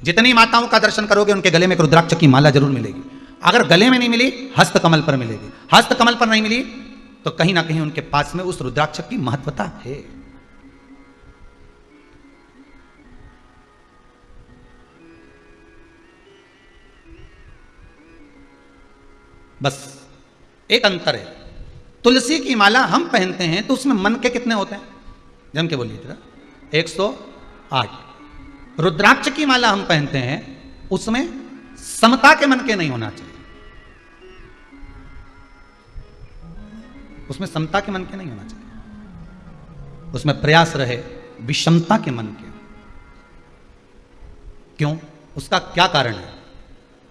जितनी माताओं का दर्शन करोगे उनके गले में एक रुद्राक्ष की माला जरूर मिलेगी। अगर गले में नहीं मिली, हस्त कमल पर मिलेगी। हस्त कमल पर नहीं मिली तो कहीं ना कहीं उनके पास में उस रुद्राक्ष की महत्वता है। बस एक अंतर है, तुलसी की माला हम पहनते हैं तो उसमें मन के कितने होते हैं? जम के बोलिए जरा। 108। रुद्राक्ष की माला हम पहनते हैं, उसमें समता के मन के नहीं होना चाहिए, उसमें समता के मन के नहीं होना चाहिए, उसमें प्रयास रहे विषमता के मन के। क्यों? उसका क्या कारण है?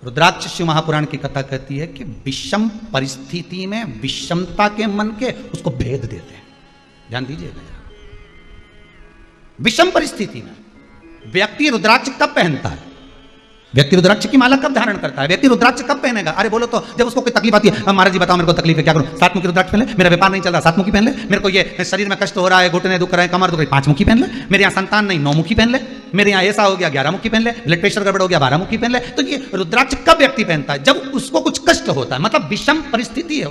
रुद्राक्ष शिव महापुराण की कथा कहती है कि विषम परिस्थिति में विषमता के मन के उसको भेद देते हैं। ध्यान दीजिएगा, विषम परिस्थिति में व्यक्ति रुद्राक्ष कब पहनता है? व्यक्ति रुद्राक्ष की माला कब धारण करता है? व्यक्ति रुद्राक्ष कब पहनेगा? अरे बोलो तो, जब उसको कोई तकलीफ आती है, महाराज जी बताओ मेरे को तकलीफ है, क्या करूं? 7 मुखी रुद्राक्ष पहन ले, मेरा व्यापार नहीं चल रहा, 7 मुखी पहन ले, मेरे को ये शरीर में कष्ट हो रहा है, घुटने दुख रहे हैं, कमर दुख रही है, 5 मुखी पहन ले, मेरे यहाँ संतान नहीं, 9 मुखी पहन ले, मेरे यहाँ ऐसा हो गया, 11 मुखी पहन ले, ब्लड प्रेशर गड़बड़ हो गया, 12 मुखी पहन ले। तो ये रुद्राक्ष कब व्यक्ति पहनता है? जब उसको कुछ कष्ट होता है, मतलब विषम परिस्थिति है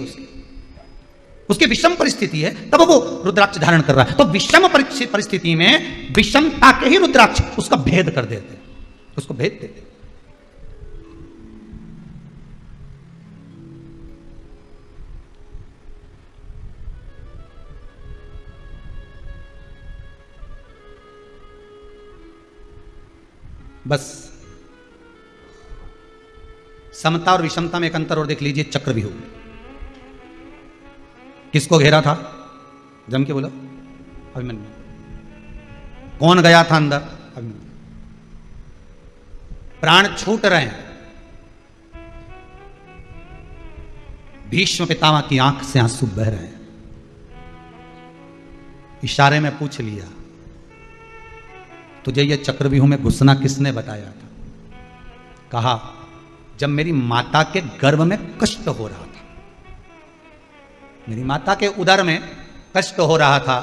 उसकी विषम परिस्थिति है, तब वो रुद्राक्ष धारण कर रहा है। तो विषम परिस्थिति में विषमता के ही रुद्राक्ष उसका भेद कर देते हैं, उसको भेद देते। बस समता और विषमता में एक अंतर और देख लीजिए। चक्रव्यूह किसको घेरा था? जम के बोलो। अभिमन्यु। कौन गया था अंदर? प्राण छूट रहे हैं। भीष्म पितामह की आंख से आंसू बह रहे हैं। इशारे में पूछ लिया, तुझे ये चक्रव्यूह में घुसना किसने बताया था? कहा, जब मेरी माता के गर्भ में कष्ट हो रहा था, मेरी माता के उदर में कष्ट हो रहा था,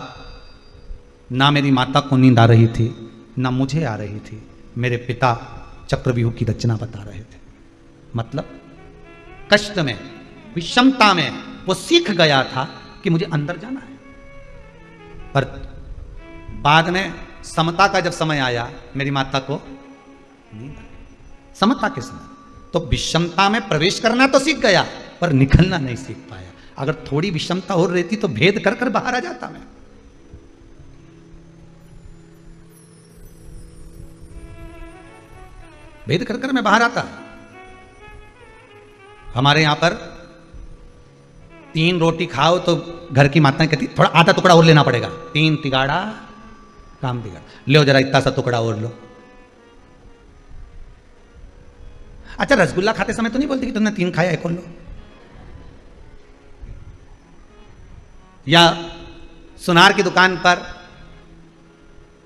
ना मेरी माता को नींद आ रही थी, ना मुझे आ रही थी। मेरे पिता चक्रव्यूह की रचना बता रहे थे। मतलब कष्ट में, विषमता में वो सीख गया था कि मुझे अंदर जाना है। पर बाद में समता का जब समय आया, मेरी माता को नींद आई। समता के समय तो विषमता में प्रवेश करना तो सीख गया, पर निकलना नहीं सीख पाया। अगर थोड़ी विषमता और रहती तो भेद कर कर बाहर आ जाता मैं। भेद कर कर मैं बाहर आता। हमारे यहां पर 3 रोटी खाओ तो घर की माताएं कहती थोड़ा आधा टुकड़ा और लेना पड़ेगा। 3 तिगाड़ा काम बिगड़, लो जरा इतना सा टुकड़ा और लो। अच्छा, रसगुल्ला खाते समय तो नहीं बोलती कि तुमने 3 खाया, एक और लो। या सुनार की दुकान पर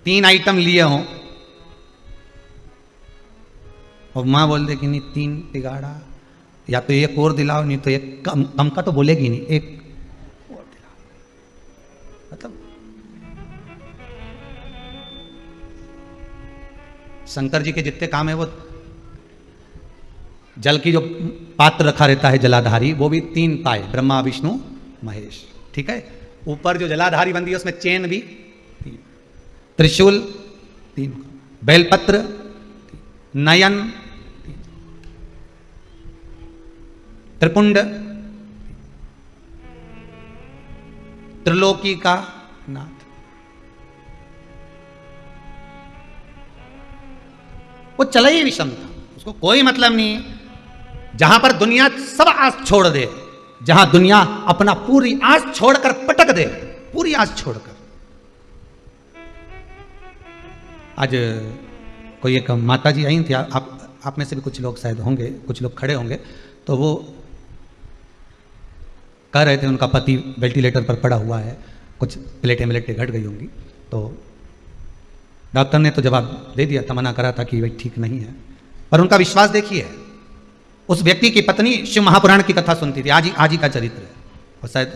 3 आइटम लिए हों और मां बोल दे कि नहीं 3 तिगाड़ा, या तो एक और दिलाओ, नहीं तो एक कम का तो बोलेगी नहीं, एक और दिलाओ। मतलब शंकर जी के जितने काम है, वो जल की जो पात्र रखा रहता है जलाधारी, वो भी 3 पाए, ब्रह्मा विष्णु महेश। ठीक है, ऊपर जो जलाधारी बंदी है उसमें चेन भी 3, त्रिशूल 3, बेलपत्र 3, नयन 3, त्रिपुंड, त्रिलोकी का नाथ। वो चला ही विषम था, उसको कोई मतलब नहीं। जहां पर दुनिया सब आस छोड़ दे, जहां दुनिया अपना पूरी आस छोड़कर पटक दे, पूरी आस छोड़कर। आज कोई एक माता जी आई थी, आप में से भी कुछ लोग शायद होंगे, कुछ लोग खड़े होंगे, तो वो कह रहे थे उनका पति वेंटिलेटर पर पड़ा हुआ है, कुछ प्लेटें घट गई होंगी। तो डॉक्टर ने तो जवाब दे दिया था, मना करा था कि भाई ठीक नहीं है। पर उनका विश्वास देखिए, उस व्यक्ति की पत्नी शिव महापुराण की कथा सुनती थी। आज ही का चरित्र है, और शायद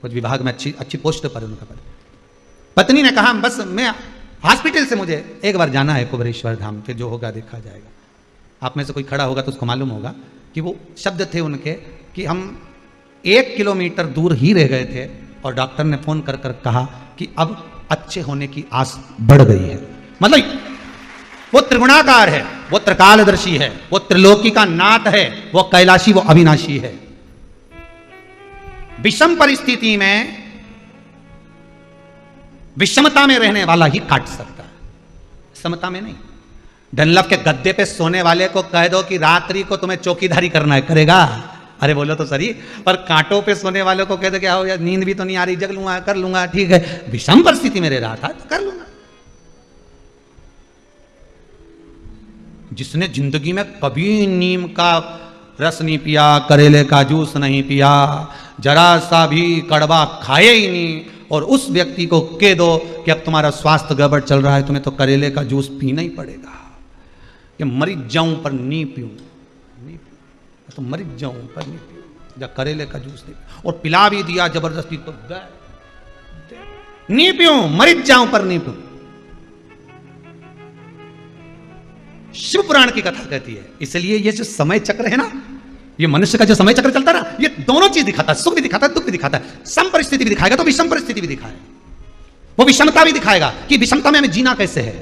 कुछ विभाग में अच्छी पोस्ट पर उनका पद। पत्नी ने कहा, बस मैं हॉस्पिटल से मुझे एक बार जाना है कुबेरेश्वर धाम, फिर जो होगा देखा जाएगा। आप में से कोई खड़ा होगा तो उसको मालूम होगा कि वो शब्द थे उनके कि हम 1 किलोमीटर दूर ही रह गए थे और डॉक्टर ने फोन कर कर कहा कि अब अच्छे होने की आस बढ़ गई है। मतलब वो त्रिगुणाकार है, वो त्रिकालदर्शी है, वो त्रिलोकी का नाथ है, वो कैलाशी, वो अविनाशी है। विषम परिस्थिति में विषमता में रहने वाला ही काट सकता है, समता में नहीं। डनलप के गद्दे पे सोने वाले को कह दो कि रात्रि को तुम्हें चौकीदारी करना है, करेगा? अरे बोलो तो सही। पर कांटों पे सोने वाले को कह दो कि आओ यार नींद भी तो नहीं आ रही, जग लूंगा, कर लूंगा, ठीक है। विषम परिस्थिति में रह रहा था तो कर लूंगा। जिसने जिंदगी में कभी नीम का रस नहीं पिया, करेले का जूस नहीं पिया, जरा सा भी कड़वा खाए ही नहीं, और उस व्यक्ति को कह दो कि अब तुम्हारा स्वास्थ्य गड़बड़ चल रहा है, तुम्हें तो करेले का जूस पीना ही पड़ेगा, कि मरी जाऊं पर नहीं पीऊं, तो मरी जाऊं पर नहीं पीऊं, जब करेले का जूस नहीं, और पिला भी दिया जबरदस्ती तो नहीं पीऊं, मरी जाऊं पर नहीं पीऊं। शिव पुराण की कथा कहती है। इसलिए ये जो समय चक्र है ना, ये मनुष्य का जो समय चक्र चलता है ना, ये दोनों चीज दिखाता है, सुख भी दिखाता है, दुख भी दिखाता है। सम परिस्थिति भी दिखाएगा तो विषम परिस्थिति भी दिखाएगा, वो विषमता भी दिखाएगा कि विषमता में हमें जीना कैसे है।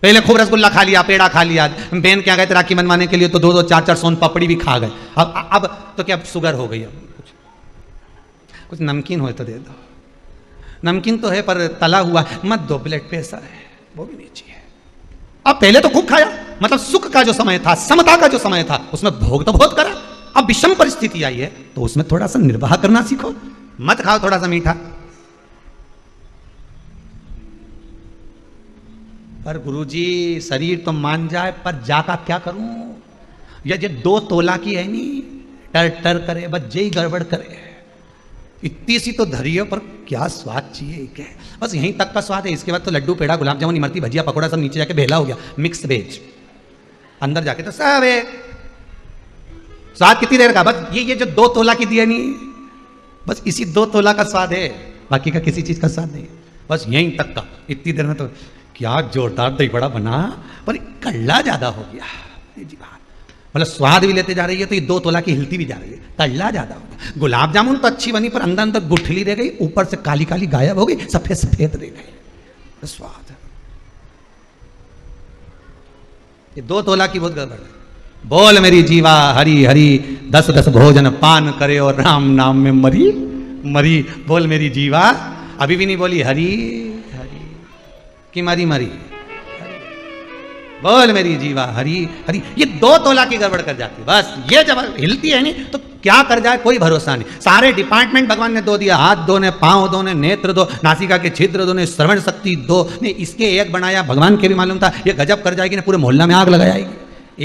पहले खूब रसगुल्ला खा लिया, पेड़ा खा लिया, बहन क्या गए थे राखी मनवाने के लिए तो 2-2 4-4 सोन पापड़ी भी खा गए। अब तो क्या शुगर हो गई, अब कुछ नमकीन हो तो दे दो। नमकीन तो है पर तला हुआ मत दो, ब्लड प्रेशर है, वो भी नहीं चाहिए। अब पहले तो खूब खाया, मतलब सुख का जो समय था, समता का जो समय था, उसमें भोग तो बहुत करा। अब विषम परिस्थिति आई है तो उसमें थोड़ा सा निर्वाह करना सीखो, मत खाओ थोड़ा सा मीठा। पर गुरुजी शरीर तो मान जाए, पर जाका क्या करूं? ये 2 तोला की है नहीं, टर टर करे, बस जय गड़बड़ करे। इतनी सी तो धरी है, पर क्या स्वाद चाहिए क्या? बस यहीं तक का स्वाद है। इसके बाद तो लड्डू, पेड़ा, गुलाब जामुन, इमरती, भजिया, पकौड़ा सब नीचे जाके भेला हो गया, मिक्स वेज। अंदर जाके तो सब है। स्वाद कितनी देर का? बस ये जो 2 तोला की दिया नहीं, बस इसी 2 तोला का स्वाद है, बाकी का किसी चीज का स्वाद नहीं। बस यहीं तक का। इतनी देर में तो क्या जोरदार दही बड़ा बना, पर कल्ला ज्यादा हो गया जी बात। मतलब स्वाद भी लेते जा रही है तो ये 2 तोला की हिलती भी जा रही है, कल्ला ज्यादा हो गया। गुलाब जामुन तो अच्छी बनी, पर अंदर अंदर गुठली रह गई, ऊपर से काली काली गायब हो गई, सफेद सफेद रह गई। स्वाद ये 2 तोला की बहुत गड़बड़ है। बोल मेरी जीवा हरी हरी, 10 भोजन पान करे और राम नाम में मरी मरी। बोल मेरी जीवा, अभी भी नहीं बोली हरी हरी कि मरी मरी। बोल मेरी जीवा हरी हरी। ये 2 तोला की गड़बड़ कर जाती। बस ये जब हिलती है नहीं तो क्या कर जाए कोई भरोसा नहीं। सारे डिपार्टमेंट भगवान ने दो दिया, हाथ 2 ने, पांव 2 ने, नेत्र 2, नासिका के छिद्र 2 ने, श्रवण शक्ति 2 ने, इसके 1 बनाया। भगवान के भी मालूम था ये गजब कर जाएगी ना, पूरे मोहल्ला में आग लगा जाएगी।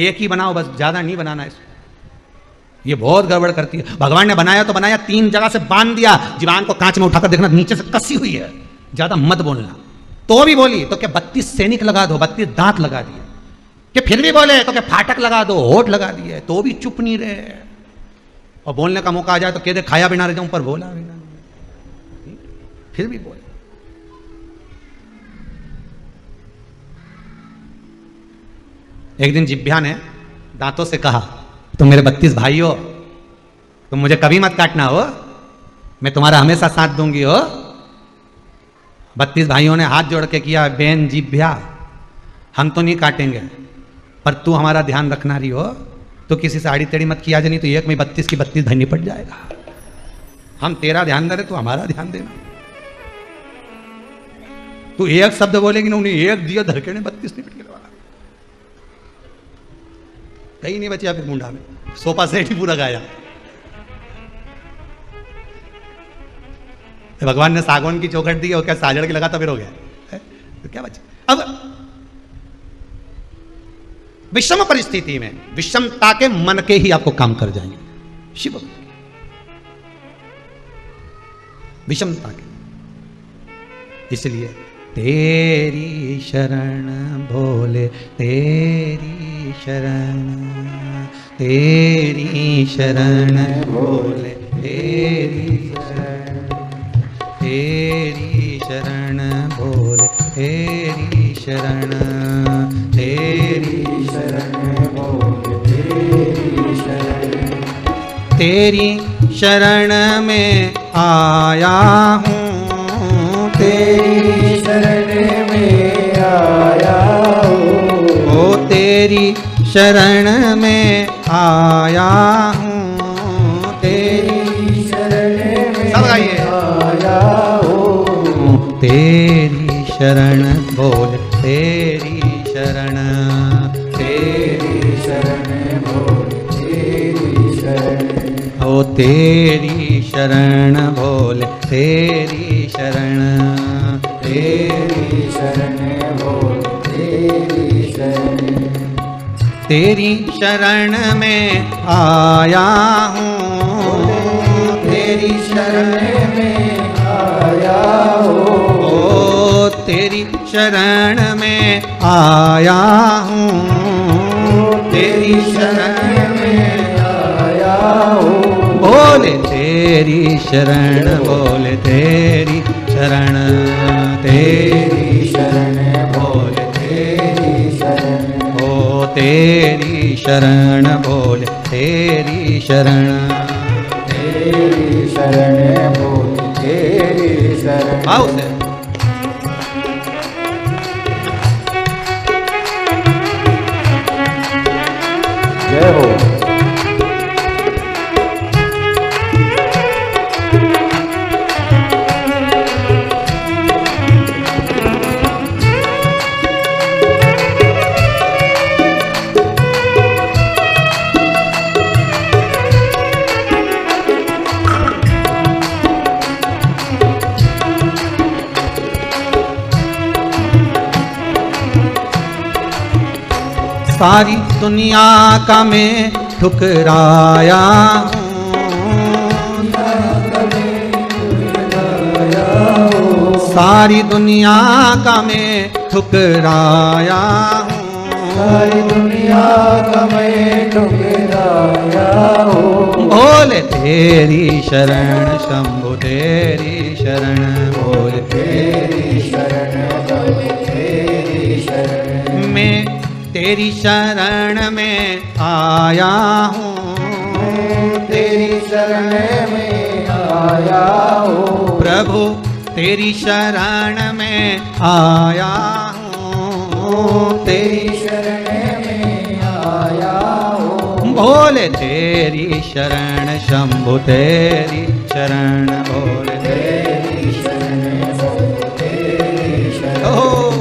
1 ही बनाओ बस, ज्यादा नहीं बनाना है। ये बहुत गड़बड़ करती है। भगवान ने बनाया तो बनाया, 3 जगह से बांध दिया। जीवान को कांच में उठाकर देखना, नीचे से कसी हुई है, ज्यादा मत बोलना। तो भी बोली तो क्या 32 सैनिक लगा दो, 32 दांत लगा दिए। कि फिर भी बोले तो क्या फाटक लगा दो, होठ लगा दिए, तो भी चुप नहीं रहे। और बोलने का मौका आ जाए तो कह दे खाया बिना रह जाऊं, पर बोला बिना, फिर भी बोले। एक दिन जिभ्या ने दांतों से कहा, तुम मेरे 32 भाई हो, तुम मुझे कभी मत काटना हो, मैं तुम्हारा हमेशा साथ दूंगी हो। 32 भाइयों ने हाथ जोड़ के किया, बहन जिभ्या हम तो नहीं काटेंगे, पर तू हमारा ध्यान रखना रही हो, तो किसी से आड़ी टेढ़ी मत किया जाए, नहीं तो 1 में 32 की 32 धनी पड़ जाएगा। हम तेरा ध्यान दे रहे, तू हमारा ध्यान देना। तू 1 शब्द बोलेगी ना, उन्हें 1 दिया धरके ने 32 नहीं पिट गया, कहीं नहीं बचा। फिर मुंडा में सोफा सेट ही पूरा गाया। तो भगवान ने सागौन की चौखट दी और क्या साजड़ के लगा, तो फिर हो गया है? तो क्या बचा। अब विषम परिस्थिति में विषमता के मन के ही आपको काम कर जाएंगे। शिव विषमता के, इसलिए तेरी शरण भोले, तेरी शरण, तेरी शरण भोले, तेरी शरण, तेरी शरण भोले, तेरी शरण, तेरी शरण भोले, तेरी शरण, तेरी शरण में आया हूँ, तेरी शरण में आया हूँ, ओ तेरी शरण में आया हूँ, तेरी शरण में आया हूँ, तेरी शरण बोल, तेरी शरण, तेरी शरण बोल, तेरी शरण, ओ तेरी शरण बोल, तेरी शरण, तेरी शरण बोल, तेरी शरण, तेरी शरण में आया हूँ, तेरी शरण में आया हूँ, ओ तेरी शरण में आया हूँ, तेरी शरण में आया हूँ, बोले तेरी शरण, बोले तेरी शरण, तेरी शरण बोले, तेरी शरण, ओ तेरी शरण बोले, तेरी शरण, तेरी शरण बोले, तेरी शरण। आओ से जय हो। सारी दुनिया का मैं ठुकराया हूँ, सारी दुनिया का मैं ठुकराया हूँ, सारी दुनिया का मैं ठुकराया हूँ। बोले तेरी शरण शंभु तेरी शरण, बोले तेरी शरण बोले तेरी शरण, मैं तेरी शरण में आया हूँ, तेरी शरण में आया हूँ। प्रभु तेरी शरण में आया हूँ, तेरी शरण में आया हूँ। बोले तेरी शरण शंभु तेरी शरण, बोले तेरी शरण बोले तेरी शरण। ओ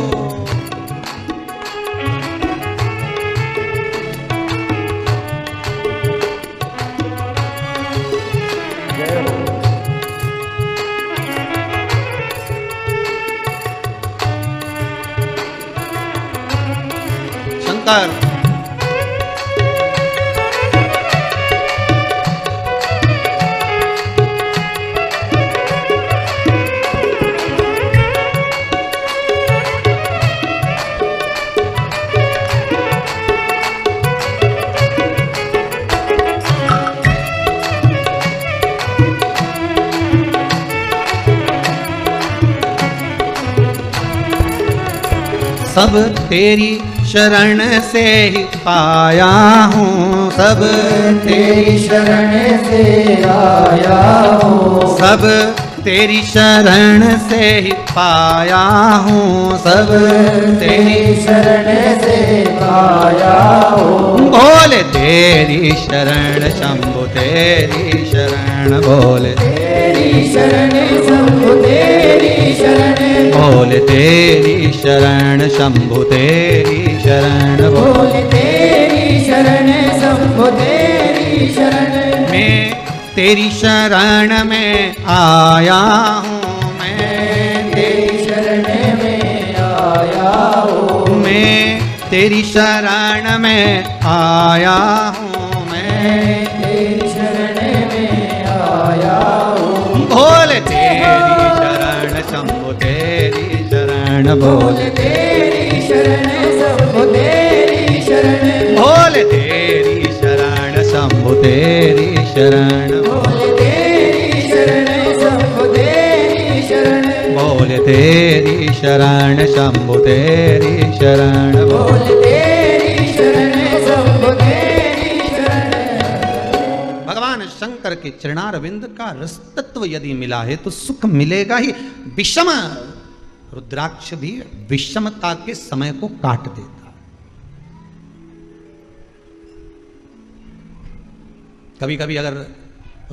शंकर सब तेरी शरण से ही पाया हूँ, सब तेरी शरण से आया हूँ। सब तेरी शरण से ही पाया हूँ, सब तेरी शरण से आया हूँ। बोले तेरी शरण शंभु तेरी शरण, बोले तेरी शरण शंभु तेरी शरण, बोले तेरी शरण शंभु तेरी शरण, बोले तेरी शरण शंभु तेरी शरण। मैं तेरी शरण में आया हूँ, मैं तेरी शरण में आया हूँ। मैं तेरी शरण में आया हूँ, मैं तेरी शरण में आया हूँ। बोले तेरी शरण शंभु तेरी शरण, बोले तेरी शरण शंभु तेरी शरण, बोले तेरी शरण शंभु तेरी शरण, बोले तेरी शरण शंभु तेरी शरण, बोले तेरी शरण शंभु तेरी शरण, बोले तेरी शरण शंभु तेरी शरण। भगवान शंकर के चरणारविंद का रस तत्व यदि मिला है तो सुख मिलेगा ही। विषम रुद्राक्ष भी विषमता के समय को काट देता। कभी कभी अगर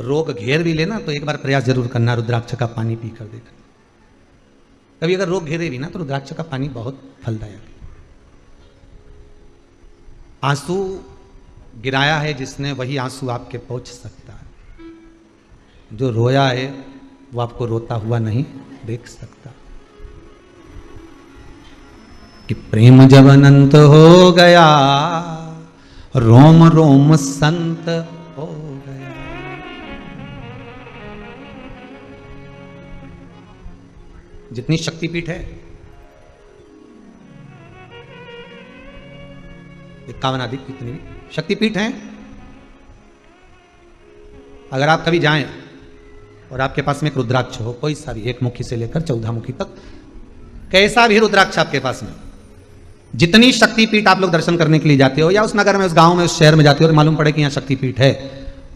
रोग घेर भी लेना तो एक बार प्रयास जरूर करना रुद्राक्ष का पानी पी कर देखना। कभी अगर रोग घेरे भी ना तो रुद्राक्ष का पानी बहुत फलदायक है। आंसू गिराया है जिसने वही आंसू आपके पहुंच सकता है। जो रोया है वो आपको रोता हुआ नहीं देख सकता। कि प्रेम जब अनंत हो गया रोम रोम संत हो गया। जितनी शक्तिपीठ है 51 अधिक कितनी शक्तिपीठ हैं। अगर आप कभी जाएं और आपके पास में एक रुद्राक्ष हो, कोई सा भी, 1 मुखी से लेकर 14 मुखी तक, कैसा भी रुद्राक्ष आपके पास में, जितनी शक्तिपीठ आप लोग दर्शन करने के लिए जाते हो या उस नगर में, उस गांव में, उस शहर में जाते हो और मालूम पड़े कि यहाँ शक्तिपीठ है,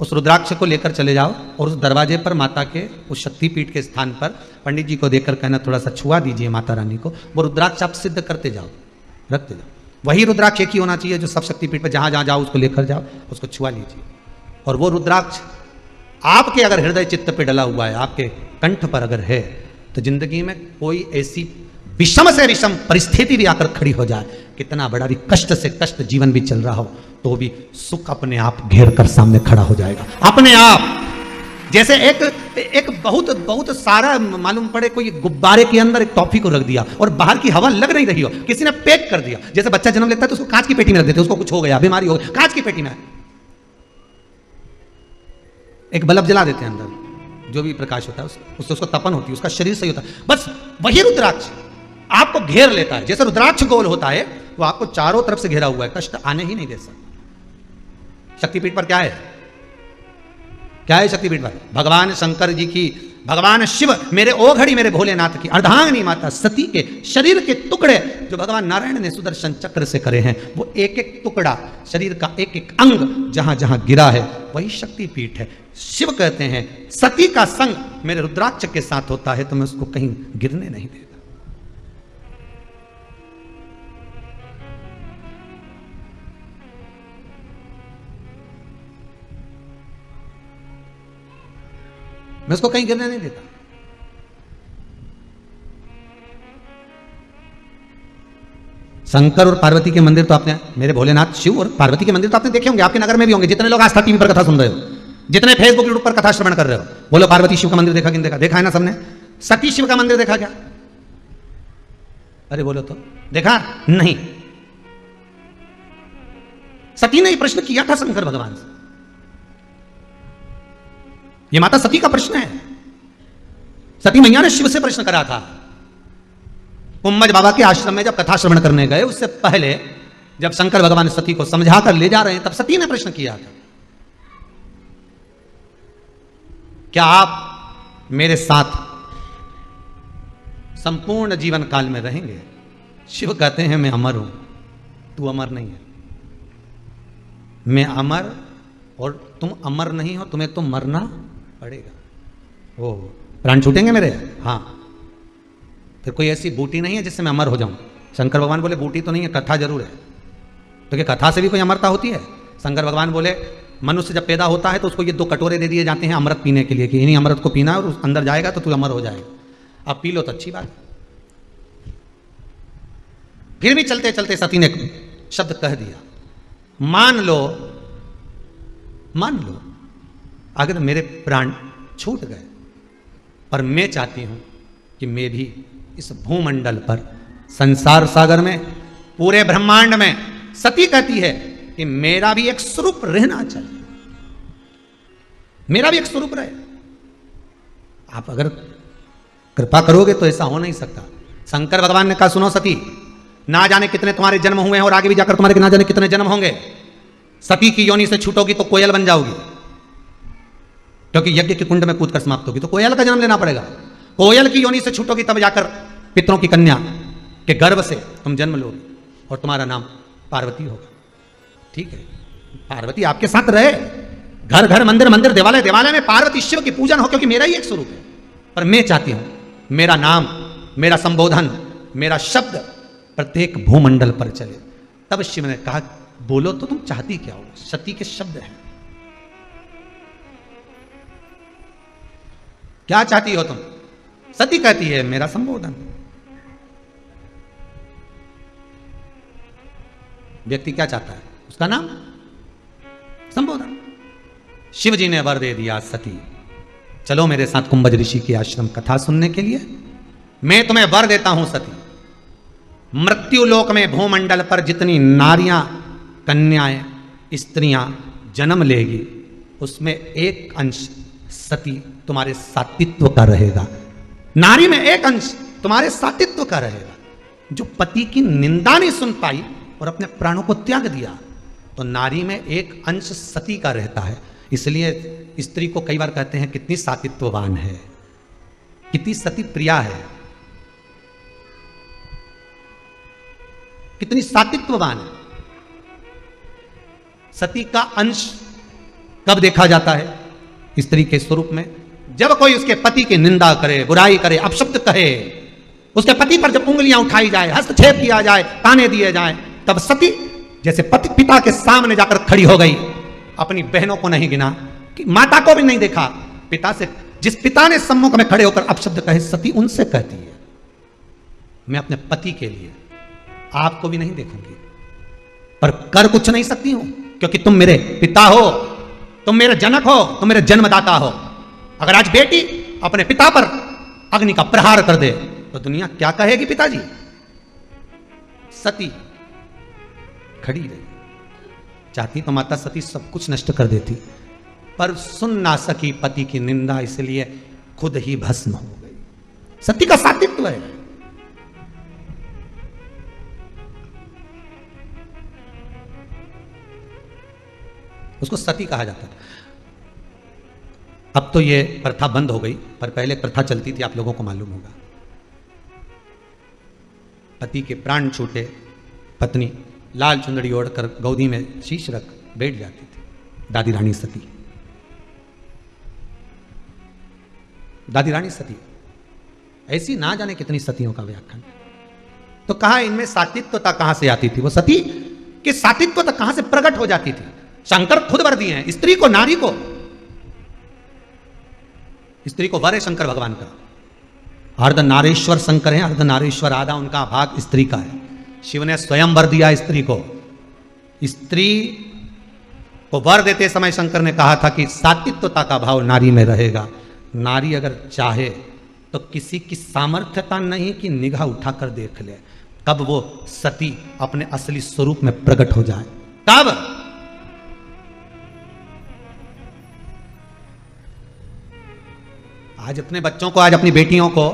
उस रुद्राक्ष को लेकर चले जाओ और उस दरवाजे पर माता के उस शक्तिपीठ के स्थान पर पंडित जी को देखकर कहना थोड़ा सा छुआ दीजिए माता रानी को। वो रुद्राक्ष आप सिद्ध करते जाओ, रखते जाओ। वही रुद्राक्ष एक ही होना चाहिए जो सब शक्तिपीठ पर जहां जहां जाओ उसको लेकर जाओ, उसको छुआ लीजिए। और वो रुद्राक्ष आपके अगर हृदय चित्त पे डला हुआ है, आपके कंठ पर अगर है, तो जिंदगी में कोई ऐसी विषम से विषम परिस्थिति भी आकर खड़ी हो जाए, कितना बड़ा भी कष्ट से कष्ट जीवन भी चल रहा हो, तो भी सुख अपने आप घेर कर सामने खड़ा हो जाएगा अपने आप। जैसे एक एक बहुत बहुत सारा मालूम पड़े कोई गुब्बारे के अंदर एक टॉफी को रख दिया और बाहर की हवा लग नहीं रही हो, किसी ने पैक कर दिया। जैसे बच्चा जन्म लेता है तो उसको कांच की पेटी में रख देते, उसको कुछ हो गया, बीमारी हो गई, कांच की पेटी में एक बल्ब जला देते हैं, अंदर जो भी प्रकाश होता है उससे उसको तपन होती है, उसका शरीर सही होता है। बस वही रुद्राक्ष आपको घेर लेता है। जैसे रुद्राक्ष गोल होता है वो आपको चारों तरफ से घेरा हुआ है, कष्ट आने ही नहीं दे सकता। शक्तिपीठ पर क्या है, क्या है शक्तिपीठ पर? भगवान शंकर जी की, भगवान शिव, मेरे ओघड़ी मेरे भोलेनाथ की अर्धांगिनी माता सती के शरीर के टुकड़े जो भगवान नारायण ने सुदर्शन चक्र से करे हैं, वो एक एक टुकड़ा शरीर का एक एक अंग जहां जहां गिरा है वही शक्तिपीठ है। शिव कहते हैं सती का संग मेरे रुद्राक्ष के साथ होता है तो मैं उसको कहीं गिरने नहीं देता। मैं उसको कहीं गिरने नहीं देता। शंकर और पार्वती के मंदिर तो आपने, मेरे भोलेनाथ शिव और पार्वती के मंदिर तो आपने देखे होंगे, आपके नगर में भी होंगे। जितने लोग आस्था टीवी पर कथा सुन रहे हो, जितने फेसबुक यूट्यूब पर कथा श्रवण कर रहे हो, बोलो पार्वती शिव का मंदिर देखा कि नहीं देखा? देखा है ना सबने। सती शिव का मंदिर देखा क्या? अरे बोलो तो देखा नहीं। सती ने प्रश्न किया था शंकर भगवान से, ये माता सती का प्रश्न है। सती मैया ने शिव से प्रश्न करा था। कुम्भज बाबा के आश्रम में जब कथा श्रवण करने गए, उससे पहले जब शंकर भगवान सती को समझा कर ले जा रहे हैं, तब सती ने प्रश्न किया था, क्या आप मेरे साथ संपूर्ण जीवन काल में रहेंगे? शिव कहते हैं मैं अमर हूं, तू अमर नहीं है। मैं अमर और तुम अमर नहीं हो, तुम्हें तो मरना पड़ेगा। ओ प्राण छूटेंगे मेरे? हाँ। फिर कोई ऐसी बूटी नहीं है जिससे मैं अमर हो जाऊं? शंकर भगवान बोले बूटी तो नहीं है, कथा जरूर है। तो क्या कथा से भी कोई अमरता होती है? शंकर भगवान बोले मनुष्य जब पैदा होता है तो उसको ये 2 कटोरे दे दिए जाते हैं अमृत पीने के लिए कि इन्हीं अमृत को पीना और अंदर जाएगा तो तू अमर हो जाएगा। अब पी लो तो अच्छी बात। फिर भी चलते चलते सती ने शब्द कह दिया, मान लो अगर मेरे प्राण छूट गए, पर मैं चाहती हूं कि मैं भी इस भूमंडल पर, संसार सागर में, पूरे ब्रह्मांड में, सती कहती है कि मेरा भी एक स्वरूप रहना चाहिए, मेरा भी एक स्वरूप रहे। आप अगर कृपा करोगे तो ऐसा हो नहीं सकता। शंकर भगवान ने कहा सुनो सती, ना जाने कितने तुम्हारे जन्म हुए हैं और आगे भी जाकर तुम्हारे ना जाने कितने जन्म होंगे। सती की योनि से छूटोगी तो कोयल बन जाओगी, क्योंकि यज्ञ के कुंड में कूदकर समाप्त होगी तो कोयल का जन्म लेना पड़ेगा। कोयल की योनि से छूटोगी तब जाकर पितरों की कन्या के गर्भ से तुम जन्म लोगे और तुम्हारा नाम पार्वती होगा। ठीक है, पार्वती आपके साथ रहे, घर घर मंदिर मंदिर देवालय देवालय में पार्वती शिव की पूजन हो, क्योंकि मेरा ही एक स्वरूप है। पर मैं चाहती हूं मेरा नाम, मेरा संबोधन, मेरा शब्द प्रत्येक भूमंडल पर चले। तब शिव ने कहा बोलो तो तुम चाहती क्या हो? सती के शब्द हैं, क्या चाहती हो तुम? सती कहती है मेरा संबोधन। व्यक्ति क्या चाहता है? उसका नाम, संबोधन। शिव जी ने वर दे दिया, सती चलो मेरे साथ कुंभज ऋषि के आश्रम कथा सुनने के लिए। मैं तुम्हें वर देता हूं सती, मृत्यु लोक में भूमंडल पर जितनी नारियां, कन्याएं, स्त्रियां जन्म लेगी, उसमें एक अंश सती तुम्हारे सातित्व का रहेगा। नारी में एक अंश तुम्हारे सातित्व का रहेगा। जो पति की निंदा नहीं सुन पाई और अपने प्राणों को त्याग दिया, तो नारी में एक अंश सती का रहता है। इसलिए स्त्री को कई बार कहते हैं कितनी सातित्ववान है, कितनी सती प्रिया है, कितनी सातित्ववान है। सती का अंश कब देखा जाता है? स्त्री के स्वरूप में, जब कोई उसके पति की निंदा करे, बुराई करे, अपशब्द कहे, उसके पति पर जब उंगलियां उठाई जाए, हस्तक्षेप किया जाए, ताने दिए जाए, तब सती जैसे पति पिता के सामने जाकर खड़ी हो गई। अपनी बहनों को नहीं गिना, कि माता को भी नहीं देखा, पिता से, जिस पिता ने सम्मुख में खड़े होकर अपशब्द कहे, सती उनसे कहती है मैं अपने पति के लिए आपको भी नहीं देखूंगी, पर कर कुछ नहीं सकती हूं, क्योंकि तुम मेरे पिता हो, तुम मेरे जनक हो, तुम मेरे जन्मदाता हो। अगर आज बेटी अपने पिता पर अग्नि का प्रहार कर दे तो दुनिया क्या कहेगी पिताजी? सती खड़ी रही, चाहती तो माता सती सब कुछ नष्ट कर देती, पर सुन ना सकी पति की निंदा, इसलिए खुद ही भस्म हो गई। सती का सातित्व है। उसको सती कहा जाता था। अब तो ये प्रथा बंद हो गई, पर पहले प्रथा चलती थी, आप लोगों को मालूम होगा। पति के प्राण छूटे, पत्नी लाल चुंदड़ी ओढ़कर गोदी में शीश रख बैठ जाती थी। दादी रानी सती, दादी रानी सती, ऐसी ना जाने कितनी सतियों का व्याख्यान। तो कहा इनमें सातित्वता कहां से आती थी? वो सती कि सातित्वता कहां से प्रकट हो जाती थी? शंकर खुद वर दिए हैं स्त्री को, नारी को। स्त्री को वर है शंकर भगवान का, अर्ध नारेश्वर शंकर है, अर्ध नारेश्वर, आधा उनका भाग स्त्री का है। शिव ने स्वयं वर दिया स्त्री को। स्त्री को वर देते समय शंकर ने कहा था कि सातित्वता का भाव नारी में रहेगा। नारी अगर चाहे तो किसी की सामर्थ्यता नहीं कि निगाह उठाकर देख ले, कब वो सती अपने असली स्वरूप में प्रकट हो जाए। कब? आज अपने बच्चों को, आज अपनी बेटियों को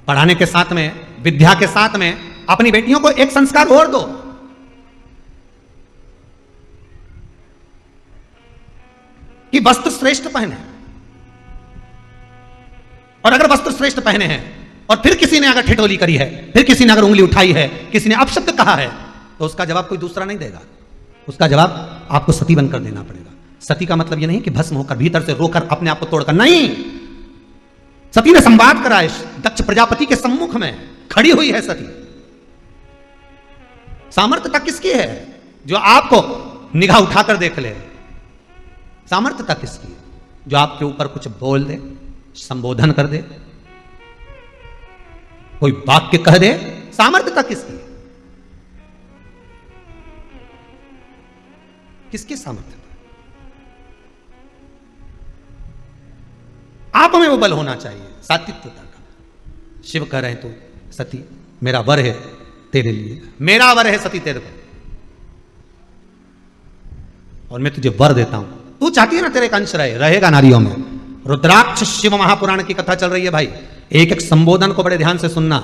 पढ़ाने के साथ में, विद्या के साथ में अपनी बेटियों को एक संस्कार और दो कि वस्त्र श्रेष्ठ पहने। और अगर वस्त्र श्रेष्ठ पहने हैं और फिर किसी ने अगर ठिठोली करी है, फिर किसी ने अगर उंगली उठाई है, किसी ने अपशब्द कहा है, तो उसका जवाब कोई दूसरा नहीं देगा। उसका जवाब आपको सती बनकर देना पड़ेगा। सती का मतलब यह नहीं कि भस्म होकर, भीतर से रोकर, अपने आप को तोड़कर, नहीं। सती ने संवाद करा है, दक्ष प्रजापति के सम्मुख में खड़ी हुई है सती। सामर्थ्यता किसकी है? जो आपको निगाह उठाकर देख ले। सामर्थ्यता किसकी है? जो आपके ऊपर कुछ बोल दे, संबोधन कर दे, कोई वाक्य कह दे। सामर्थ्यता किसकी? किसकी सामर्थ्यता? आप में वो बल होना चाहिए, सात्विकता का। शिव कह रहे हैं तो सती मेरा वर है तेरे लिए, मेरा वर है सती तेरे को, और मैं तुझे वर देता हूं। तू चाहती है ना तेरे एक अंश रहेगा नारियों में। रुद्राक्ष शिव महापुराण की कथा चल रही है भाई, एक एक संबोधन को बड़े ध्यान से सुनना।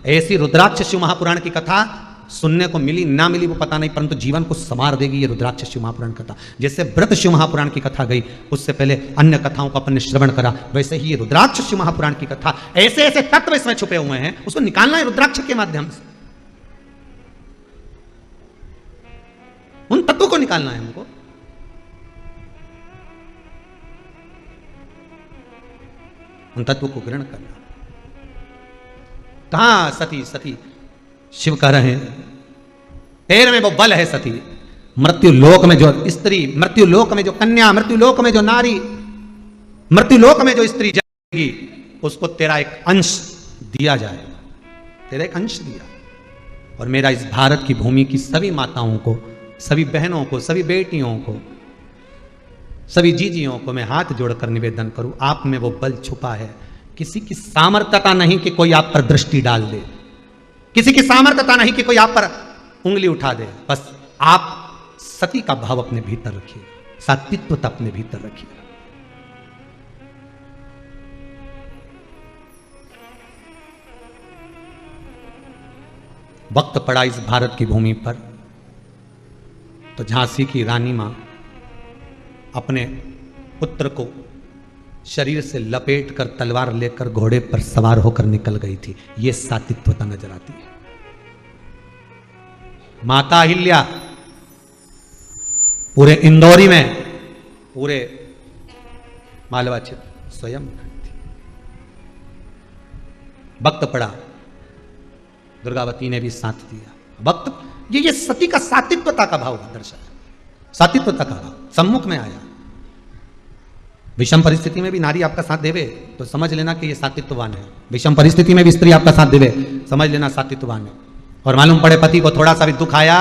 ऐसी रुद्राक्ष शिव महापुराण की कथा सुनने को मिली ना मिली वो पता नहीं, परंतु जीवन को संवार देगी ये रुद्राक्ष शिव महापुराण कथा। जैसे व्रत शिव महापुराण की कथा गई, उससे पहले अन्य कथाओं को अपन ने श्रवण करा, वैसे ही ये रुद्राक्ष शिव महापुराण की कथा, ऐसे ऐसे तत्व इसमें छुपे हुए हैं, उसको निकालना है रुद्राक्ष के माध्यम से। उन तत्वों को निकालना है हमको। उन तत्वों को ग्रहण करना। कहां सती? सती शिव कह रहे हैं तेरे में वो बल है सती। मृत्यु लोक में जो स्त्री, मृत्यु लोक में जो कन्या, मृत्यु लोक में जो नारी, मृत्यु लोक में जो स्त्री जाएगी, उसको तेरा एक अंश दिया जाएगा, तेरा एक अंश दिया। और मेरा इस भारत की भूमि की सभी माताओं को, सभी बहनों को, सभी बेटियों को, सभी जीजियों को मैं हाथ जोड़कर निवेदन करूं, आप में वो बल छुपा है। किसी की सामर्थ्यता नहीं कि कोई आप पर दृष्टि डाल दे, किसी की सामर्थ्यता नहीं कि कोई आप पर उंगली उठा दे। बस आप सती का भाव अपने भीतर रखिए, सात्विकता अपने भीतर रखिए। वक्त पड़ा इस भारत की भूमि पर तो झांसी की रानी मां अपने पुत्र को शरीर से लपेट कर तलवार लेकर घोड़े पर सवार होकर निकल गई थी। यह सात्विकता नजर आती है। माता अहिल्या पूरे इंदौरी में, पूरे मालवा क्षेत्र स्वयं थी। वक्त पड़ा, दुर्गावती ने भी साथ दिया। वक्त ये सती का सात्विकता का भाव दर्शाया, सात्विकता का भाव सम्मुख में आया। विषम परिस्थिति में भी नारी आपका साथ देवे तो समझ लेना कि ये सात्विकवान है। विषम परिस्थिति में भी स्त्री आपका साथ देवे, समझ लेना सात्विकवान है। और मालूम पड़े पति को थोड़ा सा भी दुख आया,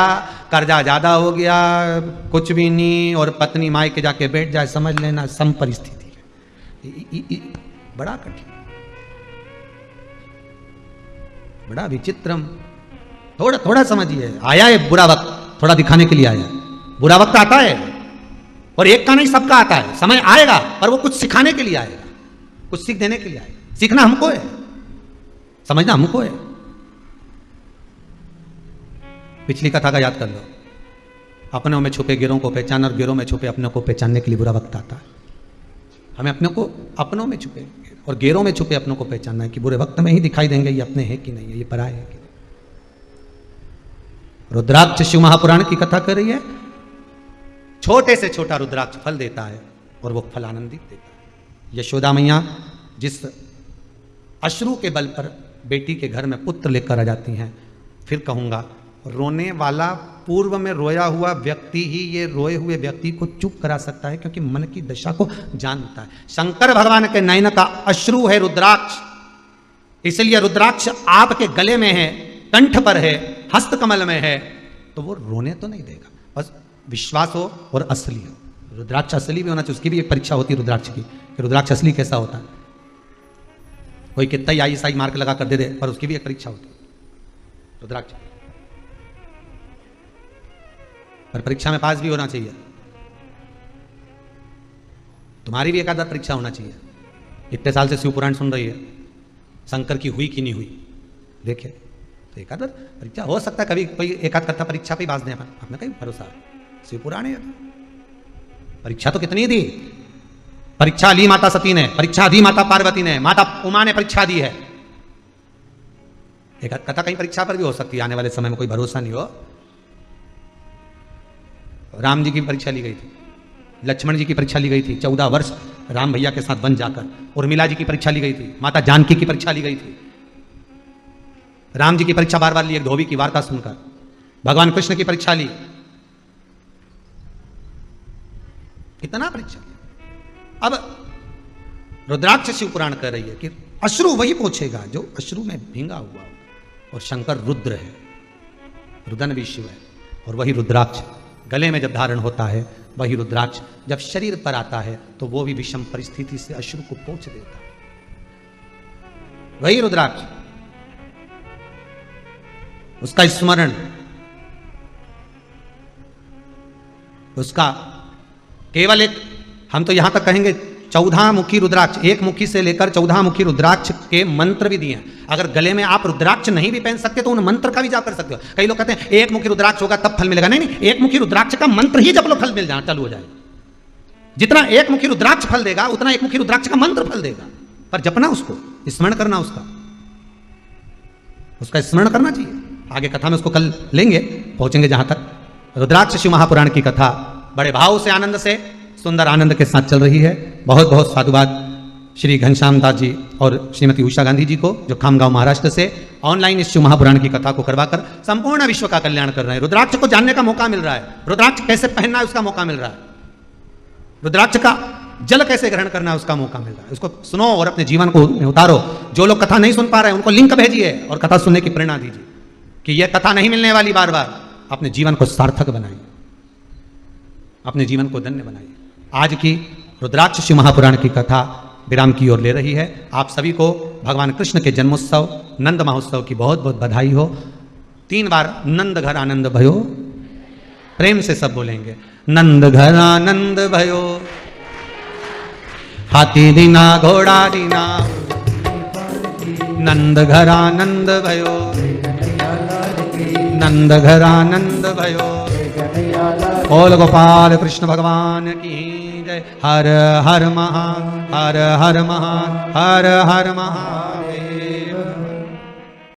कर्जा ज्यादा हो गया, कुछ भी नहीं, और पत्नी मायके जाके बैठ जाए, समझ लेना सम परिस्थिति। बड़ा कठिन, बड़ा विचित्रम। थोड़ा थोड़ा समझिए, आया है बुरा वक्त, थोड़ा दिखाने के लिए आया है। बुरा वक्त आता है और एक का नहीं सबका आता है, समय आएगा, पर वो कुछ सिखाने के लिए आएगा, कुछ सीख देने के लिए आएगा। सीखना हमको है, समझना हमको है। पिछली कथा का याद कर लो, अपनों में छुपे गिरों को पहचान और गिरों में छुपे अपनों को पहचानने के लिए बुरा वक्त आता है। हमें अपनों को अपनों में छुपे और गेरों में छुपे अपनों को पहचानना है कि बुरे वक्त में ही दिखाई देंगे ये अपने हैं कि नहीं है, ये पराए हैं कि नहीं। रुद्राक्ष शिव महापुराण की कथा कर रही है। छोटे से छोटा रुद्राक्ष फल देता है और वो फल आनंदित देता है। यशोदा मैया जिस अश्रु के बल पर बेटी के घर में पुत्र लेकर आ जाती हैं, फिर कहूंगा रोने वाला पूर्व में रोया हुआ व्यक्ति ही ये रोए हुए व्यक्ति को चुप करा सकता है, क्योंकि मन की दशा को जानता है। शंकर भगवान के नयन का अश्रु है रुद्राक्ष, इसलिए रुद्राक्ष आपके गले में है, कंठ पर है, हस्त कमल में है, तो वो रोने तो नहीं देगा। बस विश्वास हो और असली हो। रुद्राक्ष असली भी होना चाहिए, उसकी भी एक परीक्षा होती है रुद्राक्ष की, कि रुद्राक्ष असली कैसा होता है। कोई कितना ही आई मार्क लगा कर दे दे, पर उसकी भी एक परीक्षा होती है रुद्राक्ष, पर परीक्षा में पास भी होना चाहिए। तुम्हारी भी एक आध परीक्षा होना चाहिए। इतने साल से शिव पुराण सुन रही है, शंकर की हुई कि नहीं हुई, देखे तो एक आध परीक्षा हो सकता है, कभी कोई एक आध कथा परीक्षा पे बाज दे, अपने कहीं भरोसा शिव पुराण है। परीक्षा तो कितनी दी, परीक्षा ली माता सती ने, परीक्षा दी माता पार्वती ने, माता उमा ने परीक्षा दी है। एक आध कथा कहीं परीक्षा पर भी हो सकती है, आने वाले समय में कोई भरोसा नहीं हो। राम जी की परीक्षा ली गई थी, लक्ष्मण जी की परीक्षा ली गई थी, 14 वर्ष राम भैया के साथ वन जाकर। उर्मिला जी की परीक्षा ली गई थी, माता जानकी की परीक्षा ली गई थी। राम जी की परीक्षा बार बार ली, एक धोबी की वार्ता सुनकर। भगवान कृष्ण की परीक्षा ली, कितना परीक्षा। अब रुद्राक्ष शिव पुराण कह रही है कि अश्रु वही पोछेगा जो अश्रु में भींगा हुआ हो, और शंकर रुद्र है, रुदन भी शिव है, और वही रुद्राक्ष गले में जब धारण होता है, वही रुद्राक्ष जब शरीर पर आता है तो वो भी विषम परिस्थिति से अश्रु को पोंछ देता है। वही रुद्राक्ष, उसका स्मरण, उसका केवल एक, हम तो यहां तक कहेंगे 14 मुखी रुद्राक्ष, एक मुखी से लेकर 14 मुखी रुद्राक्ष के मंत्र भी दिए हैं। अगर गले में आप रुद्राक्ष नहीं भी पहन सकते तो उन मंत्र का भी जाप कर सकते हो। कई लोग कहते हैं एक मुखी रुद्राक्ष होगा तब फल मिलेगा, नहीं नहीं, एक मुखी रुद्राक्ष का मंत्र ही जब लो फल मिल जाए, चालू हो जाए। जितना एक मुखी रुद्राक्ष फल देगा उतना एक मुखी रुद्राक्ष का मंत्र फल देगा, पर जपना, उसको स्मरण करना, उसका स्मरण करना चाहिए। आगे कथा में उसको कल लेंगे, पहुंचेंगे जहां तक। रुद्राक्ष शिव महापुराण की कथा बड़े भाव से, आनंद से, सुंदर आनंद के साथ चल रही है। बहुत बहुत साधुवाद श्री घनश्याम दास जी और श्रीमती उषा गांधी जी को, जो खामगांव महाराष्ट्र से ऑनलाइन इस शिव महापुराण की कथा को करवाकर संपूर्ण विश्व का कल्याण कर रहे हैं। रुद्राक्ष को जानने का मौका मिल रहा है, रुद्राक्ष कैसे पहनना है उसका मौका मिल रहा है, रुद्राक्ष का जल कैसे ग्रहण करना है उसका मौका मिल रहा है। उसको सुनो और अपने जीवन को उतारो। जो लोग कथा नहीं सुन पा रहे हैं उनको लिंक भेजिए और कथा सुनने की प्रेरणा दीजिए कि यह कथा नहीं मिलने वाली बार बार। अपने जीवन को सार्थक बनाइए, अपने जीवन को धन्य बनाइए। आज की रुद्राक्ष शिव महापुराण की कथा विराम की ओर ले रही है। आप सभी को भगवान कृष्ण के जन्मोत्सव नंद महोत्सव की बहुत बहुत बधाई हो। 3 बार नंद घर आनंद भयो, प्रेम से सब बोलेंगे, नंद घर आनंद भयो, हाथी दीना घोड़ा दीना, नंद घर आनंद भयो, नंद घर आनंद भयो। बोल गोपाल कृष्ण भगवान की जय। हर हर महा, हर हर महा, हर हर महा।